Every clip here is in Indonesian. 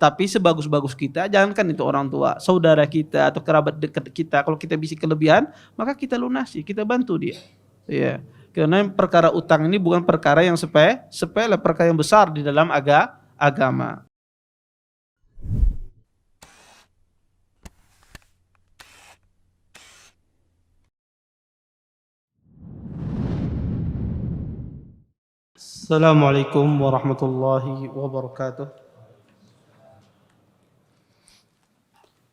Tapi sebagus-bagus kita, jangankan itu orang tua, saudara kita atau kerabat dekat kita, kalau kita bisa kelebihan, maka kita lunasi, kita bantu dia. Ya. Karena perkara utang ini bukan perkara yang sepele, perkara yang besar di dalam agama. Assalamualaikum warahmatullahi wabarakatuh.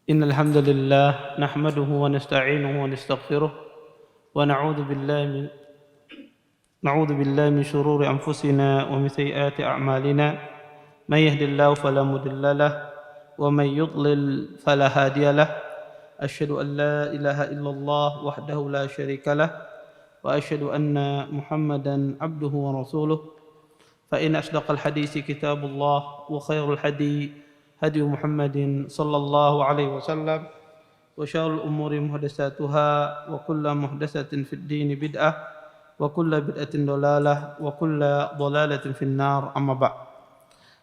Innal hamdalillah nahmaduhu wa nasta'inuhu wa nastaghfiruh wa na'udzu billahi min shururi anfusina wa min sayyiati a'malina. May yahdihillahu fala mudilla lahu wa may yudlil fala hadiya lahu. Asyhadu an la ilaha illallah wahdahu la syarika lahu wa asyhadu anna Muhammadan abduhu wa rasuluh. Fa in asdaqal haditsi kitabullah wa khairul hadi hadi Muhammadin sallallahu alaihi wasallam wa syarrul umuri muhdatsatuha wa kullu muhdatsatin fid dini bid'ah wa kullu bid'atin dhalalah wa kullu dhalalatin finnar. Amma ba'd.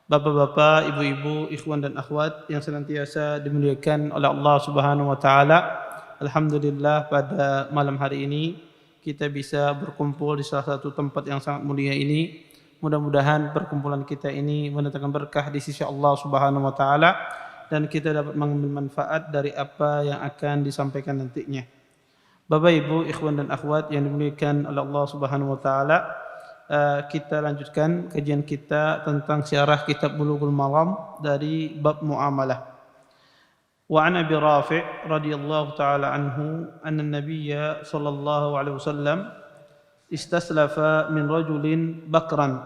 Bapak-bapak, ibu-ibu, ikhwan dan akhwat yang senantiasa dimuliakan oleh Allah Subhanahu wa taala. Alhamdulillah pada malam hari ini kita bisa berkumpul di salah satu tempat yang sangat mulia ini. Mudah-mudahan perkumpulan kita ini mendatangkan berkah di sisi Allah Subhanahu wa taala dan kita dapat mengambil manfaat dari apa yang akan disampaikan nantinya. Bapak, Ibu, ikhwan dan akhwat yang dimuliakan oleh Allah Subhanahu wa taala, kita lanjutkan kajian kita tentang syarah kitab Bulughul Maram dari bab muamalah. Wa an Abi Rafi' radhiyallahu taala anhu anna an-nabiyya sallallahu alaihi wasallam istaslafa min rajulin bakran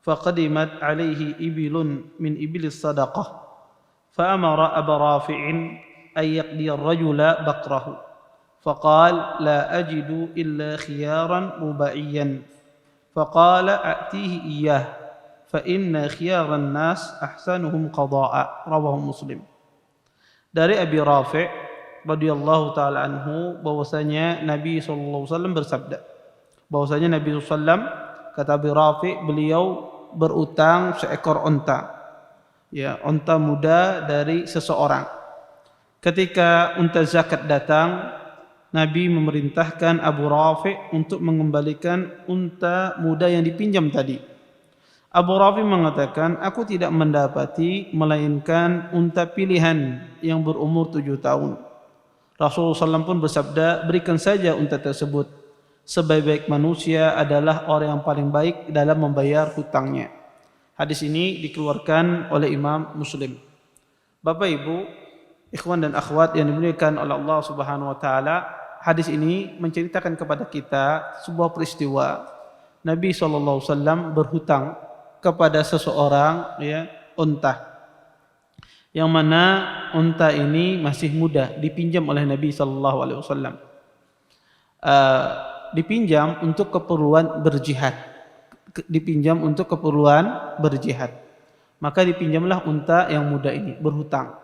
faqadimat alaihi ibilun min ibilis sadaqah fa'amara Aba Rafi'in an yaqdiya ar-rajula bakrahu faqala la ajidu illa khiyaran rubaiyan faqala a'tihi iyyah fa inna khiyaran nas ahsanuhum qada'a. Rawahu Muslim. Dari Abi Rafi' radhiyallahu taala anhu bahwasanya Nabi sallallahu alaihi wasallam bersabda, bahwasanya Nabi SAW, kata Abi Rafi', beliau berutang seekor onta, ya, onta muda dari seseorang. Ketika unta zakat datang, Nabi memerintahkan Abu Rafi' untuk mengembalikan unta muda yang dipinjam tadi. Abu Rafi' mengatakan, aku tidak mendapati melainkan unta pilihan yang berumur 7 tahun. Rasulullah SAW pun bersabda, berikan saja unta tersebut. Sebaik-baik manusia adalah orang yang paling baik dalam membayar hutangnya. Hadis ini dikeluarkan oleh Imam Muslim. Bapak, Ibu, ikhwan dan akhwat yang dimuliakan oleh Allah Subhanahu wa taala, hadis ini menceritakan kepada kita sebuah peristiwa. Nabi SAW berhutang kepada seseorang, ya, unta. Yang mana unta ini masih muda, dipinjam oleh Nabi SAW. Dipinjam untuk keperluan berjihad. Maka dipinjamlah unta yang muda ini, berhutang.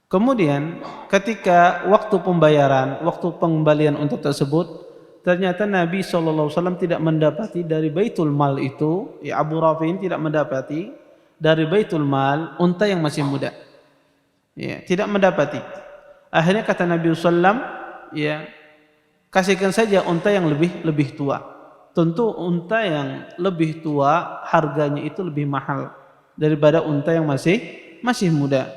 Kemudian ketika waktu pembayaran, waktu pengembalian unta tersebut, ternyata Nabi SAW tidak mendapati dari Baitul Mal itu, ya, Abu Rafi'in tidak mendapati dari Baitul Mal unta yang masih muda. Ya, tidak mendapati. Akhirnya kata Nabi SAW, ya, kasihkan saja unta yang lebih tua. Tentu unta yang lebih tua harganya itu lebih mahal daripada unta yang masih muda.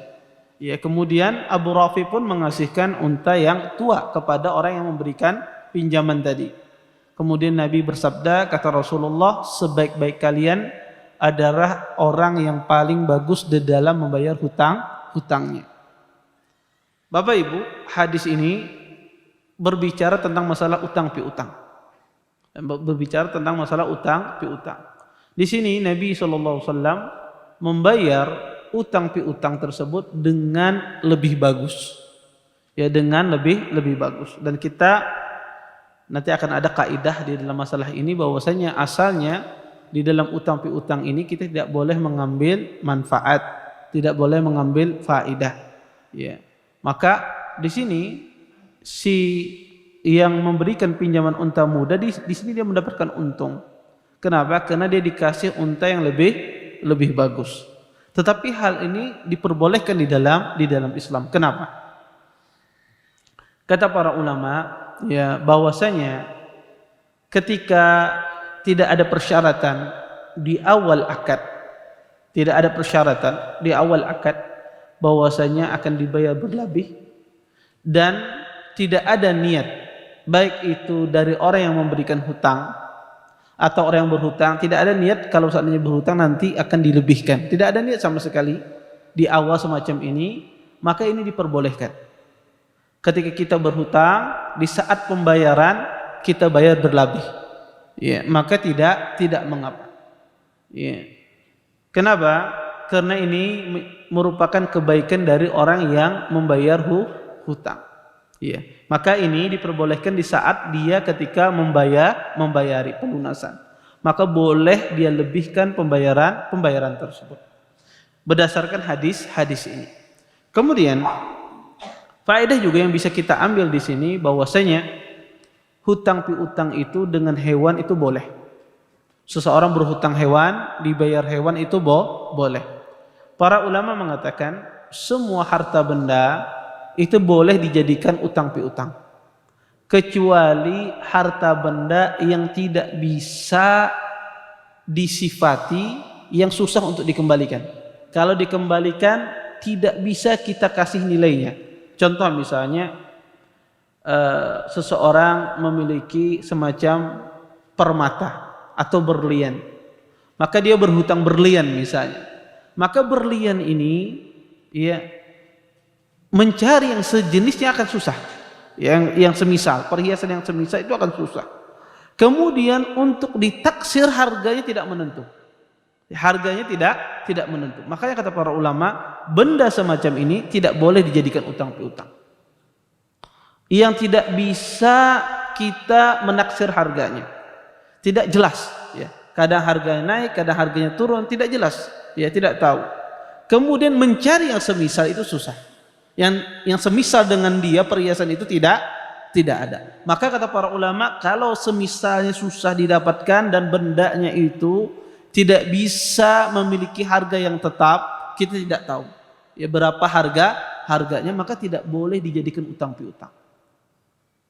Ya, kemudian Abu Rafi pun mengasihkan unta yang tua kepada orang yang memberikan pinjaman tadi. Kemudian Nabi bersabda, kata Rasulullah, sebaik-baik kalian adalah orang yang paling bagus di dalam membayar hutangnya. Bapak, Ibu, hadis ini berbicara tentang masalah utang piutang. Di sini Nabi SAW membayar utang piutang tersebut dengan lebih bagus. Ya, dengan lebih bagus. Dan kita nanti akan ada kaidah di dalam masalah ini bahwasanya asalnya di dalam utang piutang ini kita tidak boleh mengambil manfaat, tidak boleh mengambil faidah. Ya. Maka di sini si yang memberikan pinjaman unta muda di sini dia mendapatkan untung. Kenapa? Karena dia dikasih unta yang lebih bagus. Tetapi hal ini diperbolehkan di dalam Islam. Kenapa? Kata para ulama, ya, bahwasanya ketika tidak ada persyaratan di awal akad, tidak ada persyaratan di awal akad bahwasanya akan dibayar berlebih, dan tidak ada niat baik itu dari orang yang memberikan hutang atau orang yang berhutang, tidak ada niat kalau seandainya berhutang nanti akan dilebihkan, tidak ada niat sama sekali di awal semacam ini, maka ini diperbolehkan. Ketika kita berhutang, di saat pembayaran kita bayar berlebih, ya, maka tidak mengapa. Ya. Kenapa? Karena ini merupakan kebaikan dari orang yang membayar hutang. Ya. Maka ini diperbolehkan di saat dia ketika membayari pelunasan. Maka boleh dia lebihkan pembayaran tersebut. Berdasarkan hadis ini. Kemudian faedah juga yang bisa kita ambil di sini bahwasanya hutang piutang itu dengan hewan itu boleh. Seseorang berhutang hewan, dibayar hewan itu boleh. Para ulama mengatakan semua harta benda itu boleh dijadikan utang piutang, kecuali harta benda yang tidak bisa disifati, yang susah untuk dikembalikan. Kalau dikembalikan tidak bisa kita kasih nilainya. Contoh misalnya seseorang memiliki semacam permata atau berlian, maka dia berhutang berlian misalnya, maka berlian ini ya mencari yang sejenisnya akan susah, yang semisal, perhiasan yang semisal itu akan susah. Kemudian untuk ditaksir harganya tidak menentu, harganya tidak menentu. Makanya kata para ulama, benda semacam ini tidak boleh dijadikan utang piutang, yang tidak bisa kita menaksir harganya, tidak jelas, ya. Kadang harganya naik, kadang harganya turun, tidak jelas, ya, tidak tahu. Kemudian mencari yang semisal itu susah, yang semisal dengan dia perhiasan itu tidak ada. Maka kata para ulama, kalau semisalnya susah didapatkan dan bendanya itu tidak bisa memiliki harga yang tetap, kita tidak tahu ya berapa harganya, maka tidak boleh dijadikan utang piutang.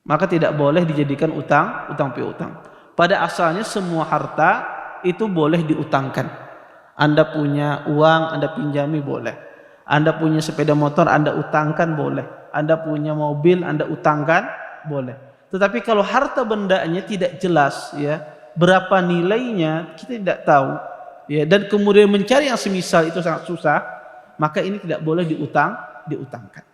Maka tidak boleh dijadikan utang piutang. Pada asalnya semua harta itu boleh diutangkan. Anda punya uang, Anda pinjami boleh. Anda punya sepeda motor, Anda utangkan boleh. Anda punya mobil, Anda utangkan boleh. Tetapi kalau harta bendanya tidak jelas, ya, berapa nilainya kita tidak tahu, ya, dan kemudian mencari yang semisal itu sangat susah, maka ini tidak boleh diutangkan.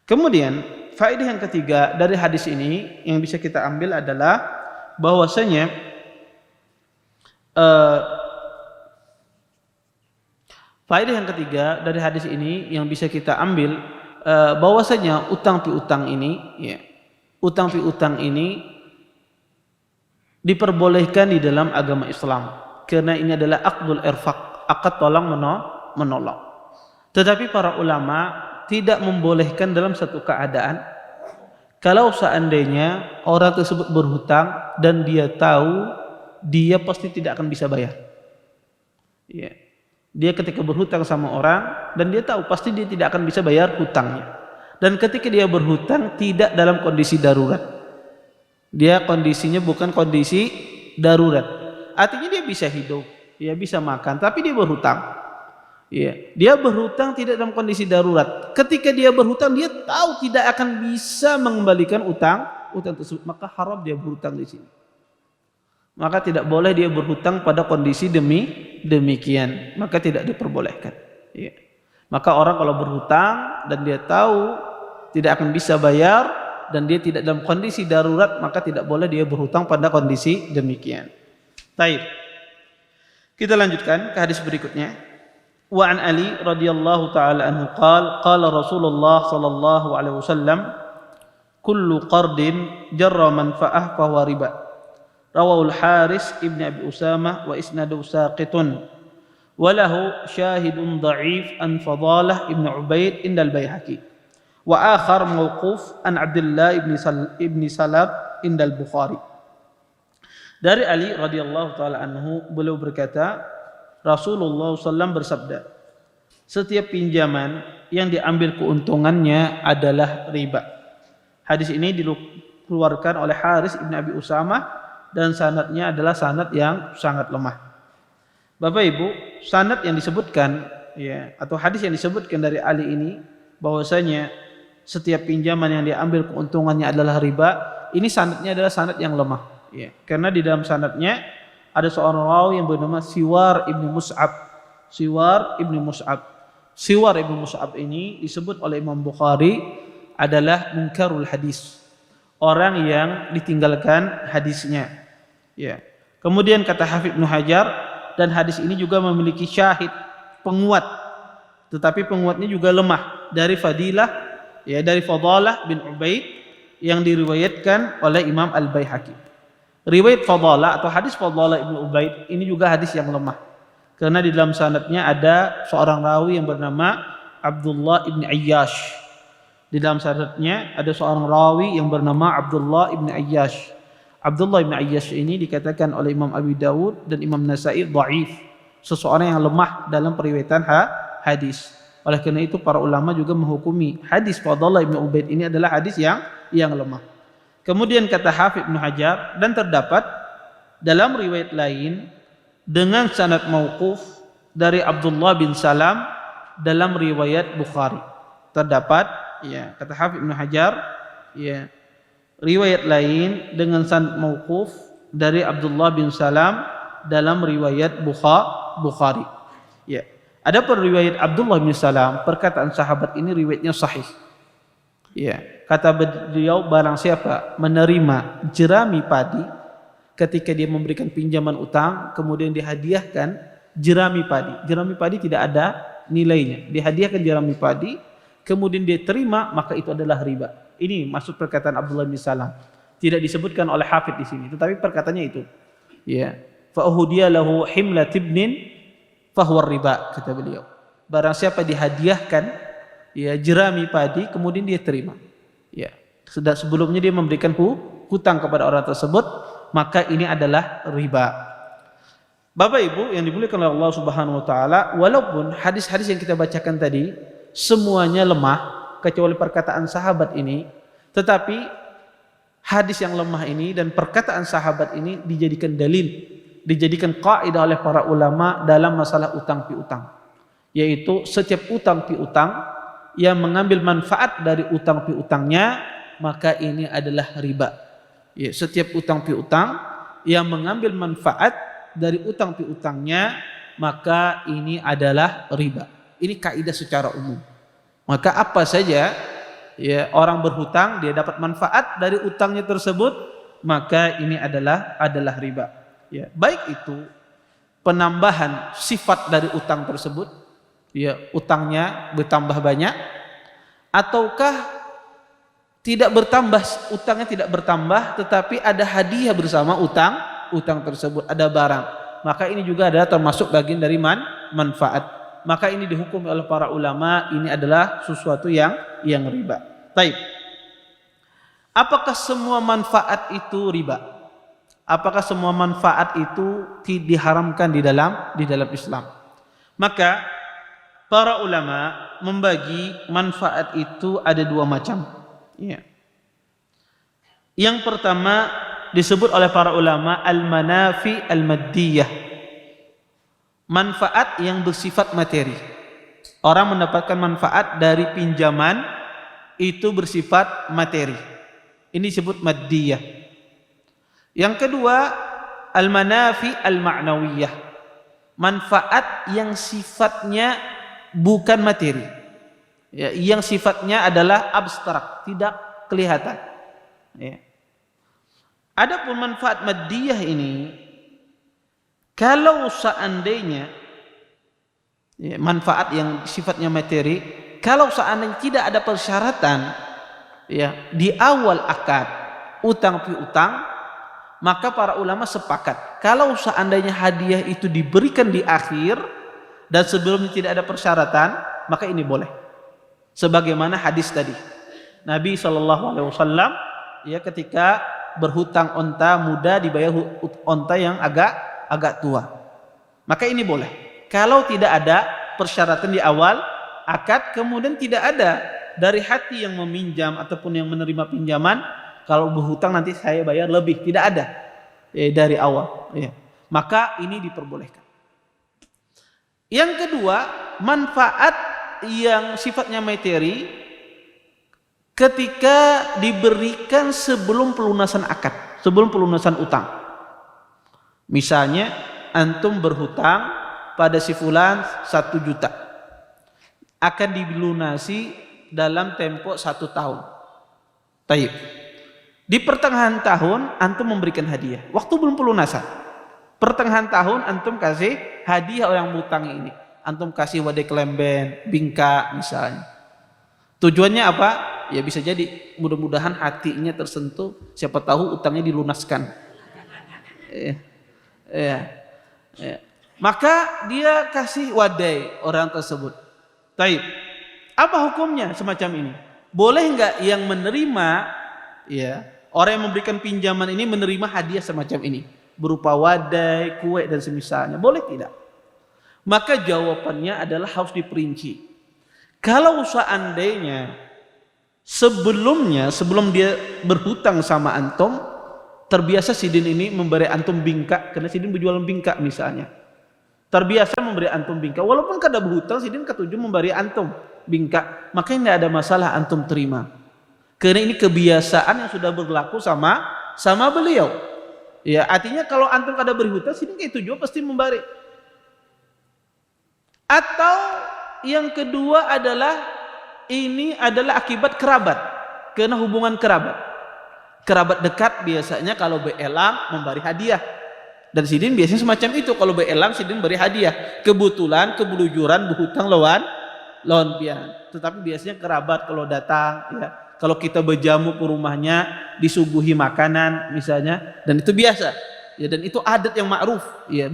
Kemudian faedah yang ketiga dari hadis ini yang bisa kita ambil adalah bahwasanya faedah yang ketiga dari hadis ini yang bisa kita ambil bahwasanya utang piutang ini, ya, utang piutang ini diperbolehkan di dalam agama Islam karena ini adalah aqdul irfaq, akad tolong menolong. Tetapi para ulama tidak membolehkan dalam satu keadaan, kalau seandainya orang tersebut berhutang dan dia tahu dia pasti tidak akan bisa bayar. Ya. Dia ketika berhutang sama orang dan dia tahu pasti dia tidak akan bisa bayar hutangnya. Dan ketika dia berhutang tidak dalam kondisi darurat. Dia kondisinya bukan kondisi darurat. Artinya dia bisa hidup, dia bisa makan, tapi dia berhutang. Ya, dia berhutang tidak dalam kondisi darurat. Ketika dia berhutang, dia tahu tidak akan bisa mengembalikan utang tersebut, maka haram dia berhutang di sini. Maka tidak boleh dia berhutang pada kondisi demikian, maka tidak diperbolehkan. Ya. Maka orang kalau berhutang dan dia tahu tidak akan bisa bayar dan dia tidak dalam kondisi darurat, maka tidak boleh dia berhutang pada kondisi demikian. Baik. Kita lanjutkan ke hadis berikutnya. Wa an Ali radhiyallahu taala anhu qala Rasulullah sallallahu alaihi wasallam kullu qardin jarra manfa'ah fa huwa riba. Rawahul Haris ibn Abi Usamah wa isnadu saqitun. Wa lahu syahidun dha'if an Fadalah ibn Ubaid indal Baihaqi. Wa akhar mauquf an Abdullah ibn Salab indal Bukhari. Dari Ali radhiyallahu taala anhu beliau berkata, Rasulullah SAW bersabda, setiap pinjaman yang diambil keuntungannya adalah riba. Hadis ini dikeluarkan oleh Haris ibn Abi Usamah dan sanadnya adalah sanad yang sangat lemah. Bapak Ibu, sanad yang disebutkan atau hadis yang disebutkan dari Ali ini bahwasanya setiap pinjaman yang diambil keuntungannya adalah riba, ini sanadnya adalah sanad yang lemah. Karena di dalam sanadnya ada seorang rawi yang bernama Siwar ibnu Mus'ab. Siwar ibnu Mus'ab ini disebut oleh Imam Bukhari adalah munkarul hadis, orang yang ditinggalkan hadisnya. Kemudian kata Hafidz Ibnu Hajar, dan hadis ini juga memiliki syahid, penguat, tetapi penguatnya juga lemah dari Fadalah bin Ubaid yang diriwayatkan oleh Imam Al-Baihaqi. Riwayat Fadalah atau hadis Fadalah ibnu Ubaid ini juga hadis yang lemah, karena di dalam sanadnya ada seorang rawi yang bernama Abdullah ibn Ayyash. Di dalam sanadnya ada seorang rawi yang bernama Abdullah ibn Ayyash. Abdullah ibn Ayyash ini dikatakan oleh Imam Abi Dawud dan Imam Nasa'i dhaif, seseorang yang lemah dalam periwayatan hadis. Oleh karena itu para ulama juga menghukumi hadis Fadalah ibn Ubaid ini adalah hadis yang lemah. Kemudian kata Hafidz Ibnu Hajar, dan terdapat dalam riwayat lain dengan sanad mauquf dari Abdullah bin Salam dalam riwayat Bukhari. Terdapat kata Hafidz Ibnu Hajar riwayat lain dengan sanad mauquf dari Abdullah bin Salam dalam riwayat Bukhari. Adapun riwayat Abdullah bin Salam, perkataan sahabat ini riwayatnya sahih. Kata beliau, barang siapa menerima jerami padi ketika dia memberikan pinjaman utang, kemudian dihadiahkan jerami padi tidak ada nilainya, dihadiahkan jerami padi, kemudian dia terima, maka itu adalah riba. Ini maksud perkataan Abdullah bin Salam. Tidak disebutkan oleh Hafidz di sini, tetapi perkataannya itu. Fa uhudiya lahu himlat ibnin fahuwa riba, kata beliau. Barang siapa dihadiahkan jerami padi, kemudian dia terima. Sudah sebelumnya dia memberikan hutang kepada orang tersebut, maka ini adalah riba. Bapak Ibu yang dimuliakan oleh Allah Subhanahu wa taala, walaupun hadis-hadis yang kita bacakan tadi semuanya lemah kecuali perkataan sahabat ini, tetapi hadis yang lemah ini dan perkataan sahabat ini dijadikan dalil, dijadikan kaidah oleh para ulama dalam masalah utang piutang, yaitu setiap utang piutang yang mengambil manfaat dari utang piutangnya, maka ini adalah riba. Setiap utang piutang yang mengambil manfaat dari utang piutangnya, maka ini adalah riba. Ini kaidah secara umum. Maka apa saja orang berhutang dia dapat manfaat dari utangnya tersebut, maka ini adalah riba. Baik itu penambahan sifat dari utang tersebut, utangnya bertambah banyak, ataukah tidak bertambah, utangnya tidak bertambah, tetapi ada hadiah bersama utang tersebut, ada barang, maka ini juga adalah termasuk bagian dari manfaat. Maka ini dihukum oleh para ulama, ini adalah sesuatu yang riba. Baik. Apakah semua manfaat itu riba? Apakah semua manfaat itu diharamkan di dalam Islam? Maka para ulama membagi manfaat itu ada dua macam. Yang pertama disebut oleh para ulama al-manafi al-maddiyah, manfaat yang bersifat materi. Orang mendapatkan manfaat dari pinjaman itu bersifat materi. Ini disebut maddiyah. Yang kedua al-manafi al-ma'nawiyah, manfaat yang sifatnya bukan materi, yang sifatnya adalah abstrak, tidak kelihatan. Adapun manfaat maddiyah ini, kalau seandainya manfaat yang sifatnya materi, kalau seandainya tidak ada persyaratan di awal akad utang piutang, maka para ulama sepakat kalau seandainya hadiah itu diberikan di akhir dan sebelumnya tidak ada persyaratan, maka ini boleh. Sebagaimana hadis tadi, Nabi SAW ketika berhutang onta muda dibayar onta yang agak tua, maka ini boleh. Kalau tidak ada persyaratan di awal akad, kemudian tidak ada dari hati yang meminjam ataupun yang menerima pinjaman, kalau berhutang nanti saya bayar lebih, tidak ada dari awal. Maka ini diperbolehkan. Yang kedua, manfaat yang sifatnya materi ketika diberikan sebelum pelunasan akad, sebelum pelunasan utang. Misalnya antum berhutang pada si fulan 1 juta, akan dilunasi dalam tempo 1 tahun. Taib. Di pertengahan tahun antum memberikan hadiah, waktu belum pelunasan. Pertengahan tahun antum kasih hadiah orang hutang ini, antum kasih wadai kelemben, bingka misalnya. Tujuannya apa? Ya bisa jadi mudah-mudahan hatinya tersentuh, siapa tahu utangnya dilunaskan. Maka dia kasih wadai orang tersebut. Taib. Apa hukumnya semacam ini? Boleh enggak yang menerima, orang yang memberikan pinjaman ini menerima hadiah semacam ini berupa wadai, kue dan semisalnya? Boleh tidak? Maka jawabannya adalah harus diperinci. Kalau seandainya sebelum dia berhutang sama antum, terbiasa sidin ini memberi antum bingka, karena sidin berjualan bingka misalnya. Terbiasa memberi antum bingka, walaupun kada berhutang, sidin ketujuh memberi antum bingka, maka tidak ada masalah antum terima. Karena ini kebiasaan yang sudah berlaku sama beliau. Ya, artinya kalau antum kada berhutang, sidin kayak tujuh pasti memberi. Atau yang kedua adalah ini adalah akibat kerabat, karena hubungan kerabat dekat biasanya kalau beelang memberi hadiah, dan sidin biasanya semacam itu. Kalau beelang sidin beri hadiah, kebetulan kebelujuran berhutang lawan pian. Tetapi biasanya kerabat kalau datang, kalau kita berjamu ke rumahnya disuguhi makanan misalnya, dan itu biasa, dan itu adat yang ma'ruf,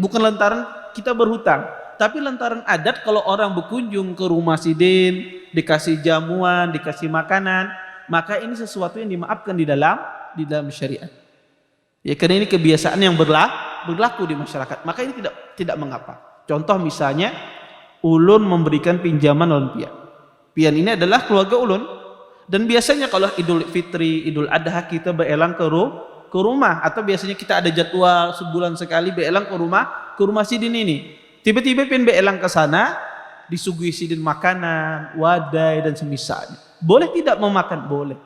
bukan lantaran kita berhutang, tapi lantaran adat kalau orang berkunjung ke rumah sidin, dikasih jamuan, dikasih makanan, maka ini sesuatu yang dimaafkan di dalam syariat. Karena ini kebiasaan yang berlaku di masyarakat, maka ini tidak mengapa. Contoh misalnya, ulun memberikan pinjaman lawan pian. Pian ini adalah keluarga ulun, dan biasanya kalau Idul Fitri, Idul Adha kita beelang ke rumah, atau biasanya kita ada jadwal sebulan sekali beelang ke rumah sidin ini. Tiba-tiba pian beelang ke sana, disuguhi sidin makanan, wadai dan semisalnya. Boleh tidak memakan? Boleh.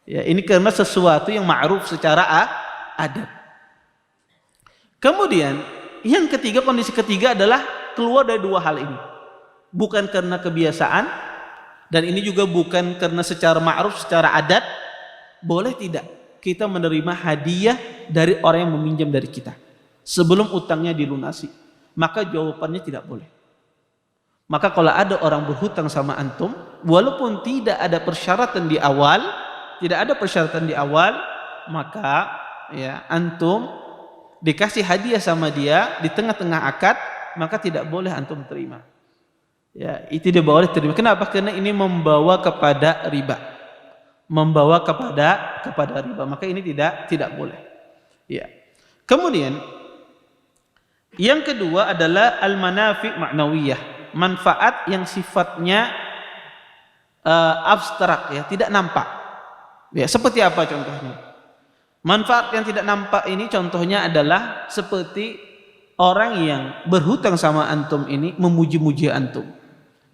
Ini karena sesuatu yang ma'ruf secara adat. Kemudian yang ketiga, kondisi ketiga adalah keluar dari dua hal ini. Bukan karena kebiasaan, dan ini juga bukan karena secara ma'ruf, secara adat. Boleh tidak kita menerima hadiah dari orang yang meminjam dari kita sebelum utangnya dilunasi? Maka jawabannya tidak boleh. Maka kalau ada orang berhutang sama antum, walaupun tidak ada persyaratan di awal, maka antum dikasih hadiah sama dia di tengah-tengah akad, maka tidak boleh antum terima. Itu tidak boleh terima. Kenapa? Karena ini membawa kepada riba. Maka ini tidak boleh. Kemudian yang kedua adalah al-manafi' ma'nawiyah, manfaat yang sifatnya abstrak, tidak nampak. Seperti apa contohnya? Manfaat yang tidak nampak ini contohnya adalah seperti orang yang berhutang sama antum ini memuji-muji antum.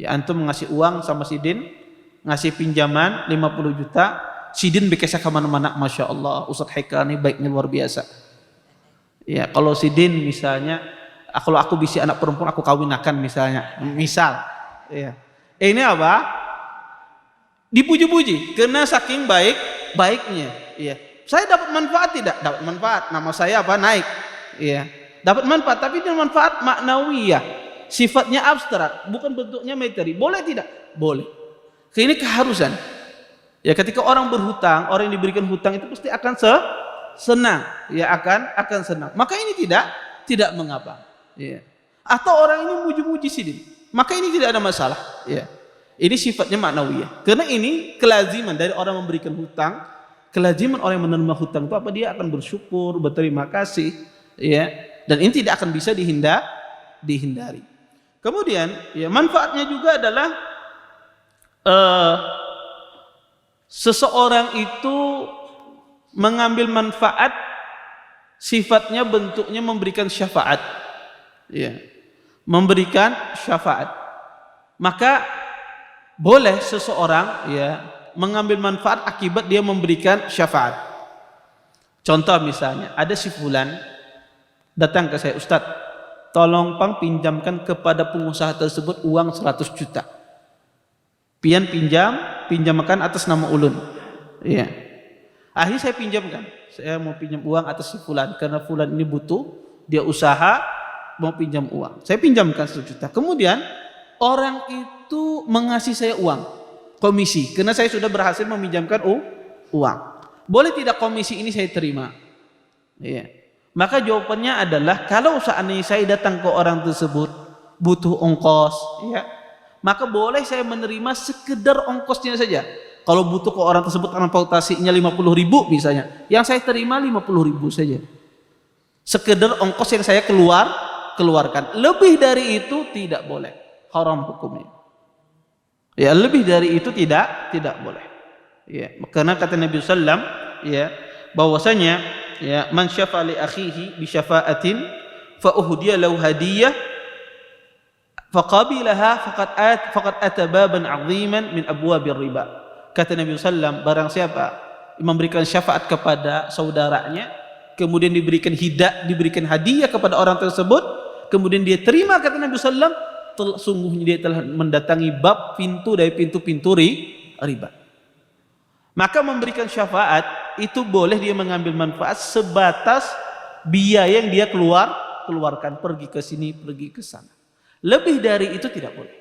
Antum ngasih uang sama sidin, ngasih pinjaman 50 juta, sidin bekesah kemana-mana, Masya Allah, Ustadz Haikal ini baiknya luar biasa. Kalau sidin misalnya, kalau aku bisa anak perempuan aku kawinakan misalnya, ini apa? Dipuji-puji karena saking baiknya. Saya dapat manfaat tidak? Dapat manfaat. Nama saya apa? Naik. Dapat manfaat, tapi ini manfaat maknawiyah, sifatnya abstrak, bukan bentuknya materi. Boleh tidak? Boleh. Ini keharusan. Ketika orang berhutang, orang yang diberikan hutang itu pasti akan senang, akan senang. Maka ini tidak mengapa. Atau orang ini muji-muji sidin, maka ini tidak ada masalah. Ini sifatnya maknawiyah. Karena ini kelaziman dari orang memberikan hutang, kelaziman orang yang menerima hutang itu apa? Dia akan bersyukur, berterima kasih, dan ini tidak akan bisa dihindari. Kemudian ya manfaatnya juga adalah eh, seseorang itu mengambil manfaat, sifatnya bentuknya memberikan syafaat, ya, memberikan syafaat. Maka boleh seseorang ya mengambil manfaat akibat dia memberikan syafaat. Contoh misalnya ada si fulan datang ke saya, Ustaz, tolong pang pinjamkan kepada pengusaha tersebut uang 100 juta. Pian pinjamkan atas nama ulun. Ya. Akhirnya saya pinjamkan. Saya mau pinjam uang atas si fulan karena fulan ini butuh, dia usaha mau pinjam uang. Saya pinjamkan 100 juta. Kemudian orang itu mengasih saya uang komisi karena saya sudah berhasil meminjamkan uang. Boleh tidak komisi ini saya terima? Ya. Maka jawabannya adalah kalau seandainya saya datang ke orang tersebut butuh ongkos, ya, maka boleh saya menerima sekedar ongkosnya saja. Kalau butuh ke orang tersebut transportasinya 50.000 misalnya, yang saya terima 50.000 saja. Sekedar ongkos yang saya keluarkan. Lebih dari itu tidak boleh, haram hukumnya. Ya, lebih dari itu tidak boleh. Ya, karena kata Nabi sallam, ya, bahwasanya ya man syafa'a li akhihi bi syafa'atin fa uhdiya lahu hadiyah faqabilaha faqad ata baban 'aziman min abwabir riba. Kata Nabi sallam, barang siapa memberikan syafaat kepada saudaranya kemudian diberikan hadiah kepada orang tersebut kemudian dia terima, kata Nabi sallam, sungguhnya dia telah mendatangi bab pintu dari pintu-pintu riba. Maka memberikan syafaat itu boleh dia mengambil manfaat sebatas biaya yang dia keluarkan, pergi ke sini, pergi ke sana. Lebih dari itu tidak boleh.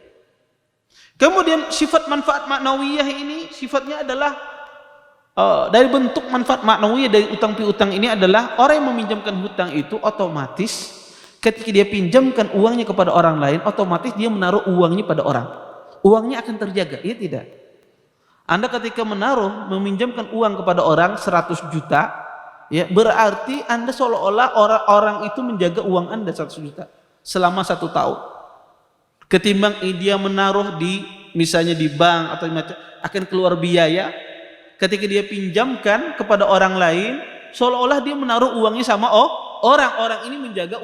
Kemudian sifat manfaat maknawiyah ini sifatnya adalah dari bentuk manfaat maknawiyah dari utang piutang ini adalah orang yang meminjamkan hutang itu otomatis ketika dia pinjamkan uangnya kepada orang lain, otomatis dia menaruh uangnya pada orang. Uangnya akan terjaga, iya tidak? Anda ketika meminjamkan uang kepada orang 100 juta, ya, berarti Anda seolah-olah orang itu menjaga uang Anda 100 juta selama 1 tahun. Ketimbang dia menaruh misalnya di bank atau akan keluar biaya, ketika dia pinjamkan kepada orang lain, seolah-olah dia menaruh uangnya sama orang ini menjaga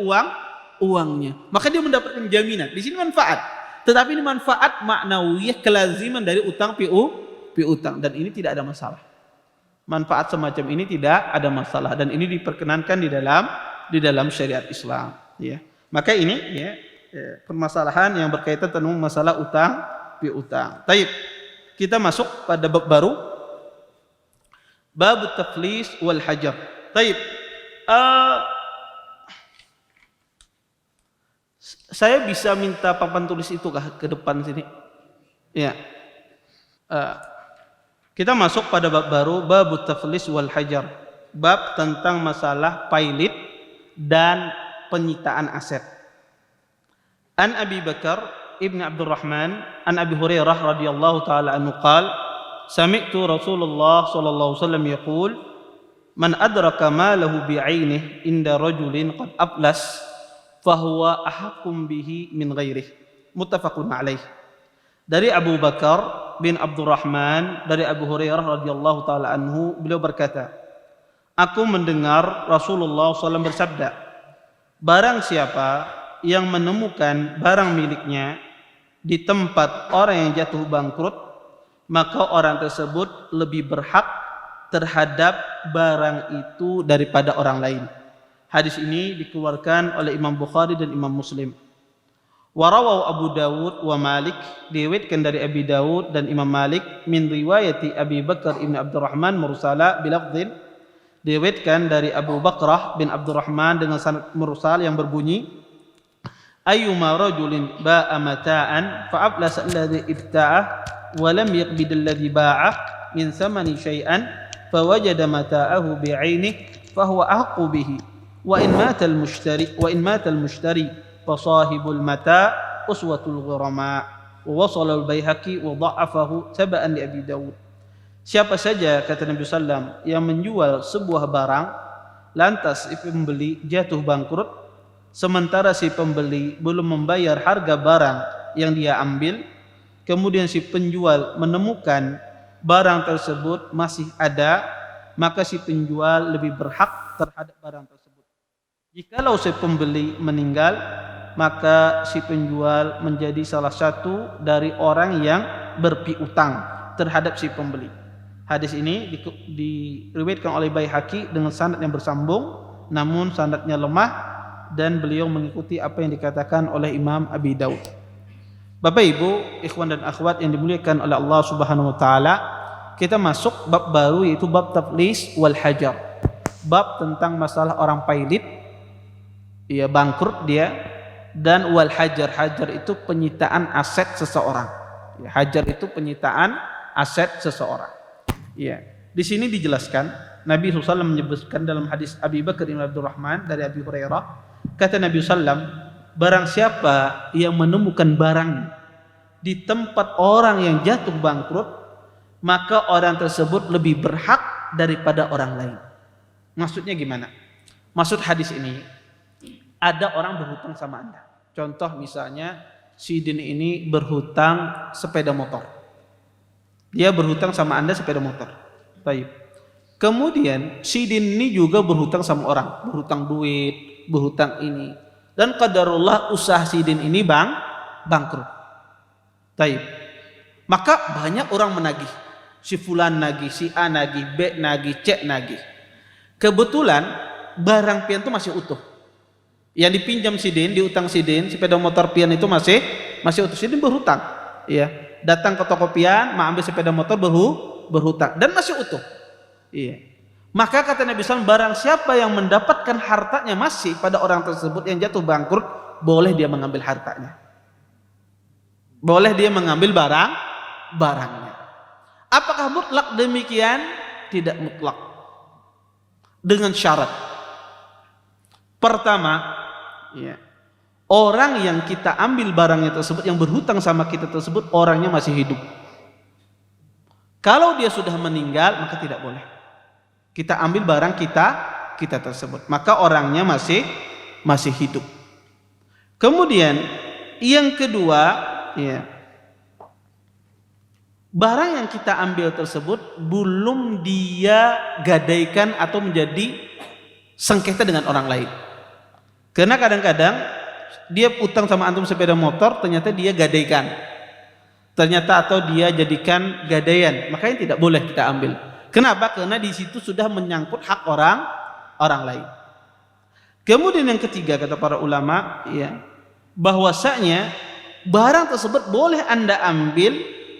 uangnya. Maka dia mendapatkan jaminan. Di sini manfaat. Tetapi ini manfaat maknawiyah kelaziman dari utang piutang dan ini tidak ada masalah. Manfaat semacam ini tidak ada masalah dan ini diperkenankan di dalam syariat Islam, ya. Maka ini ya permasalahan yang berkaitan tentang masalah utang piutang. Baik. Kita masuk pada bab baru. Bab taflis wal hajar. Baik. Saya bisa minta papan tulis itu kah ke depan sini? Ya. Kita masuk pada bab baru, bab taflis wal hajar. Bab tentang masalah pailit dan penyitaan aset. An Abi Bakar ibn Abdurrahman an Abi Hurairah radhiyallahu taala anhu qala sami'tu Rasulullah sallallahu alaihi wasallam yaqul man adraka malahu bi'ainihi inda rajulin qad aflas fahuwa ahaqqum bihi min ghairihi. Muttafaqun alaih. Dari Abu Bakar bin Abdurrahman dari Abu Hurairah radhiyallahu taala anhu, beliau berkata, aku mendengar Rasulullah SAW bersabda, barang siapa yang menemukan barang miliknya di tempat orang yang jatuh bangkrut, maka orang tersebut lebih berhak terhadap barang itu daripada orang lain. Hadis ini dikeluarkan oleh Imam Bukhari dan Imam Muslim. Warawahu Abu Dawud wa Malik, diriwayatkan dari Abi Dawud dan Imam Malik min riwayati Abi Bakar ibn Abdurrahman mursala bilafdhin, diriwayatkan dari Abu Bakrah bin Abdurrahman dengan sanad mursal yang berbunyi ayyuma rajulin ba'a mata'an fa'aflasa alladhi ibta'ah wa lam yaqbid alladhi ba'ah min thamani syai'an fawajada mata'ahu bi'ainihi fahuwa ahaqqu bihi wa in mata al-mushtari fasahibul mata' uswatul ghurama wa wasala al-Baihaqi wa dha'afahu taba'an li Abi Dawud. Siapa saja, kata Nabi sallam, yang menjual sebuah barang lantas pembeli jatuh bangkrut, sementara si pembeli belum membayar harga barang yang dia ambil, kemudian si penjual menemukan barang tersebut masih ada, maka si penjual lebih berhak terhadap barang tersebut. Jikalau si pembeli meninggal, maka si penjual menjadi salah satu dari orang yang berpiutang terhadap si pembeli. Hadis ini diriwayatkan oleh Baihaqi dengan sanad yang bersambung, namun sanadnya lemah dan beliau mengikuti apa yang dikatakan oleh Imam Abi Daud. Bapak Ibu, ikhwan dan akhwat yang dimuliakan oleh Allah Subhanahu wa taala, kita masuk bab baru yaitu bab taflis wal hajar. Bab tentang masalah orang pailit, ya bangkrut dia, dan wal hajar. Hajar itu penyitaan aset seseorang. Ya, hajar itu penyitaan aset seseorang. Ya, di sini dijelaskan Nabi SAW menyebutkan dalam hadis Abi Bakar bin Abdurrahman dari Abi Hurairah, kata Nabi SAW, barang siapa yang menemukan barang di tempat orang yang jatuh bangkrut, maka orang tersebut lebih berhak daripada orang lain. Maksudnya gimana? Maksud hadis ini, ada orang berhutang sama Anda. Contoh misalnya si Din ini berhutang sepeda motor. Dia berhutang sama Anda sepeda motor. Baik. Kemudian si Din ini juga berhutang sama orang, berhutang duit, berhutang ini. Dan qadarullah usaha si Din ini bangkrut. Baik. Maka banyak orang menagih. Si fulan nagih, si A nagih, B nagih, C nagih. Kebetulan barang pian itu masih utuh. Yang dipinjam si Din, diutang si Din, sepeda motor pian itu masih utuh. Si Din berhutang, ya. Datang ke toko pian, mau ambil sepeda motor berhutang dan masih utuh. Iya. Maka kata Nabi SAW, barang siapa yang mendapatkan hartanya masih pada orang tersebut yang jatuh bangkrut, boleh dia mengambil hartanya. Boleh dia mengambil barangnya. Apakah mutlak demikian? Tidak mutlak. Dengan syarat. Pertama, ya, orang yang kita ambil barangnya tersebut, yang berhutang sama kita tersebut, orangnya masih hidup. Kalau dia sudah meninggal, maka tidak boleh kita ambil barang kita tersebut. Maka orangnya masih hidup. Kemudian yang kedua, ya, barang yang kita ambil tersebut belum dia gadaikan atau menjadi sengketa dengan orang lain. Karena kadang-kadang dia utang sama antum sepeda motor, ternyata dia gadaikan, ternyata atau dia jadikan gadaian, makanya tidak boleh kita ambil. Kenapa? Karena di situ sudah menyangkut hak orang lain. Kemudian yang ketiga, kata para ulama, ya, bahwasanya barang tersebut boleh Anda ambil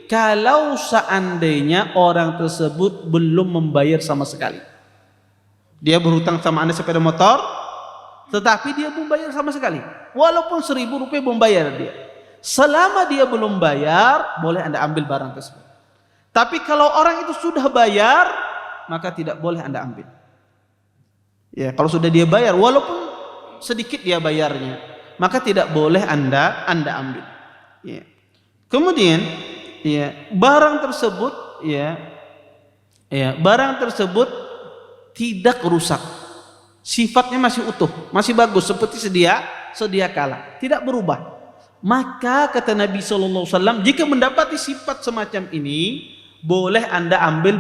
kalau seandainya orang tersebut belum membayar sama sekali. Dia berhutang sama Anda sepeda motor, tetapi dia belum bayar sama sekali. Walaupun 1.000 rupiah belum bayar dia. Selama dia belum bayar, boleh Anda ambil barang tersebut. Tapi kalau orang itu sudah bayar, maka tidak boleh Anda ambil. Ya, kalau sudah dia bayar, walaupun sedikit dia bayarnya, maka tidak boleh Anda ambil. Ya. Kemudian, ya, barang tersebut, barang tersebut tidak rusak. Sifatnya masih utuh, masih bagus seperti sedia kala, tidak berubah. Maka kata Nabi SAW, jika mendapati sifat semacam ini, boleh Anda ambil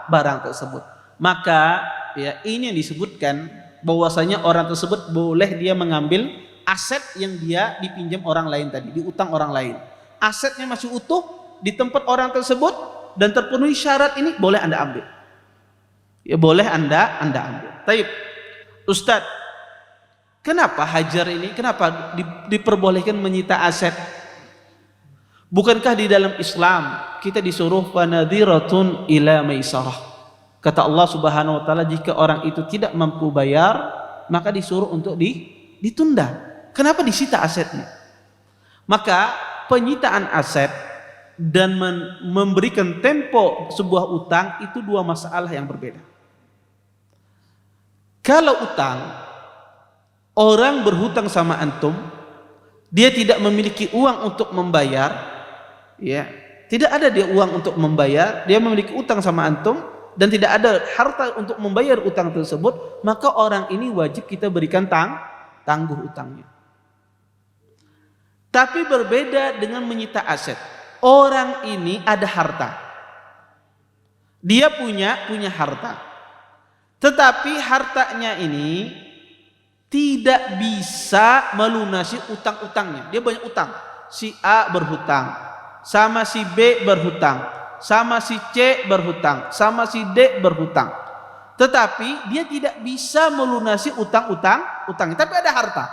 barang tersebut. Maka ya, ini yang disebutkan bahwasanya orang tersebut boleh dia mengambil aset yang dia dipinjam orang lain tadi, diutang orang lain. Asetnya masih utuh di tempat orang tersebut dan terpenuhi syarat ini, boleh Anda ambil. Ya, boleh Anda ambil. Taib. Ustadz, kenapa hajar ini, kenapa diperbolehkan menyita aset? Bukankah di dalam Islam kita disuruh fanadhiratun ila maisarah? Kata Allah Subhanahu wa taala, jika orang itu tidak mampu bayar, maka disuruh untuk ditunda. Kenapa disita asetnya? Maka penyitaan aset dan memberikan tempo sebuah utang itu dua masalah yang berbeda. Kalau utang, orang berhutang sama antum, dia tidak memiliki uang untuk membayar, ya, tidak ada dia uang untuk membayar, dia memiliki utang sama antum dan tidak ada harta untuk membayar utang tersebut, maka orang ini wajib kita berikan tangguh utangnya. Tapi berbeda dengan menyita aset. Orang ini ada harta. Dia punya harta. Tetapi hartanya ini tidak bisa melunasi utang-utangnya. Dia banyak utang. Si A berhutang, sama si B berhutang, sama si C berhutang, sama si D berhutang. Tetapi dia tidak bisa melunasi utang-utangnya. Tapi ada harta.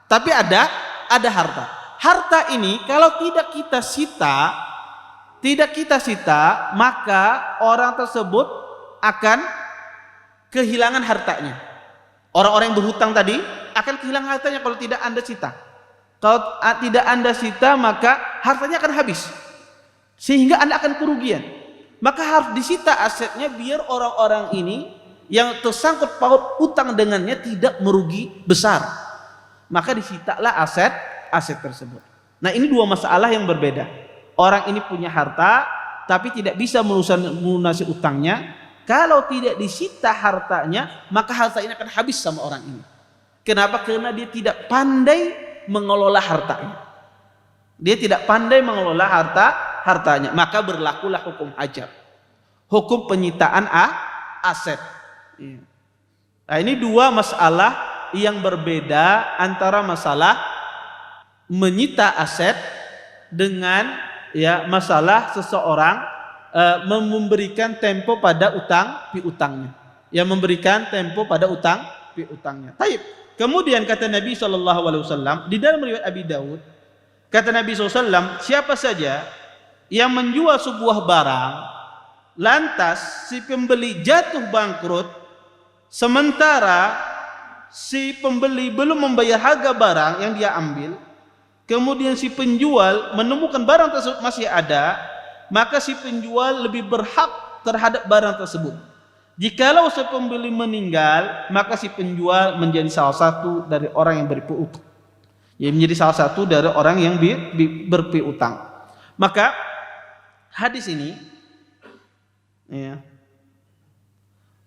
Tapi ada harta. Harta ini kalau tidak kita sita, maka orang tersebut akan kehilangan hartanya. Orang-orang yang berhutang tadi akan kehilangan hartanya kalau tidak Anda sita. Kalau tidak Anda sita, maka hartanya akan habis. Sehingga Anda akan kerugian. Maka harus disita asetnya biar orang-orang ini yang tersangkut paut utang dengannya tidak merugi besar. Maka disitalah aset tersebut. Nah, ini dua masalah yang berbeda. Orang ini punya harta tapi tidak bisa melunasi utangnya. Kalau tidak disita hartanya, maka harta ini akan habis sama orang ini. Kenapa? Karena dia tidak pandai mengelola hartanya. Dia tidak pandai mengelola hartanya. Maka berlakulah hukum hajab. Hukum penyitaan aset. Nah, ini dua masalah yang berbeda antara masalah menyita aset dengan masalah seseorang memberikan tempo pada utang piutangnya. Yang memberikan tempo pada utang piutangnya. Baik. Kemudian kata Nabi SAW di dalam riwayat Abi Daud, kata Nabi SAW, siapa saja yang menjual sebuah barang lantas si pembeli jatuh bangkrut sementara si pembeli belum membayar harga barang yang dia ambil, kemudian si penjual menemukan barang tersebut masih ada, maka si penjual lebih berhak terhadap barang tersebut. Jikalau si pembeli meninggal, maka si penjual menjadi salah satu dari orang yang berpiutang. Ya, menjadi salah satu dari orang yang berpiutang. Maka hadis ini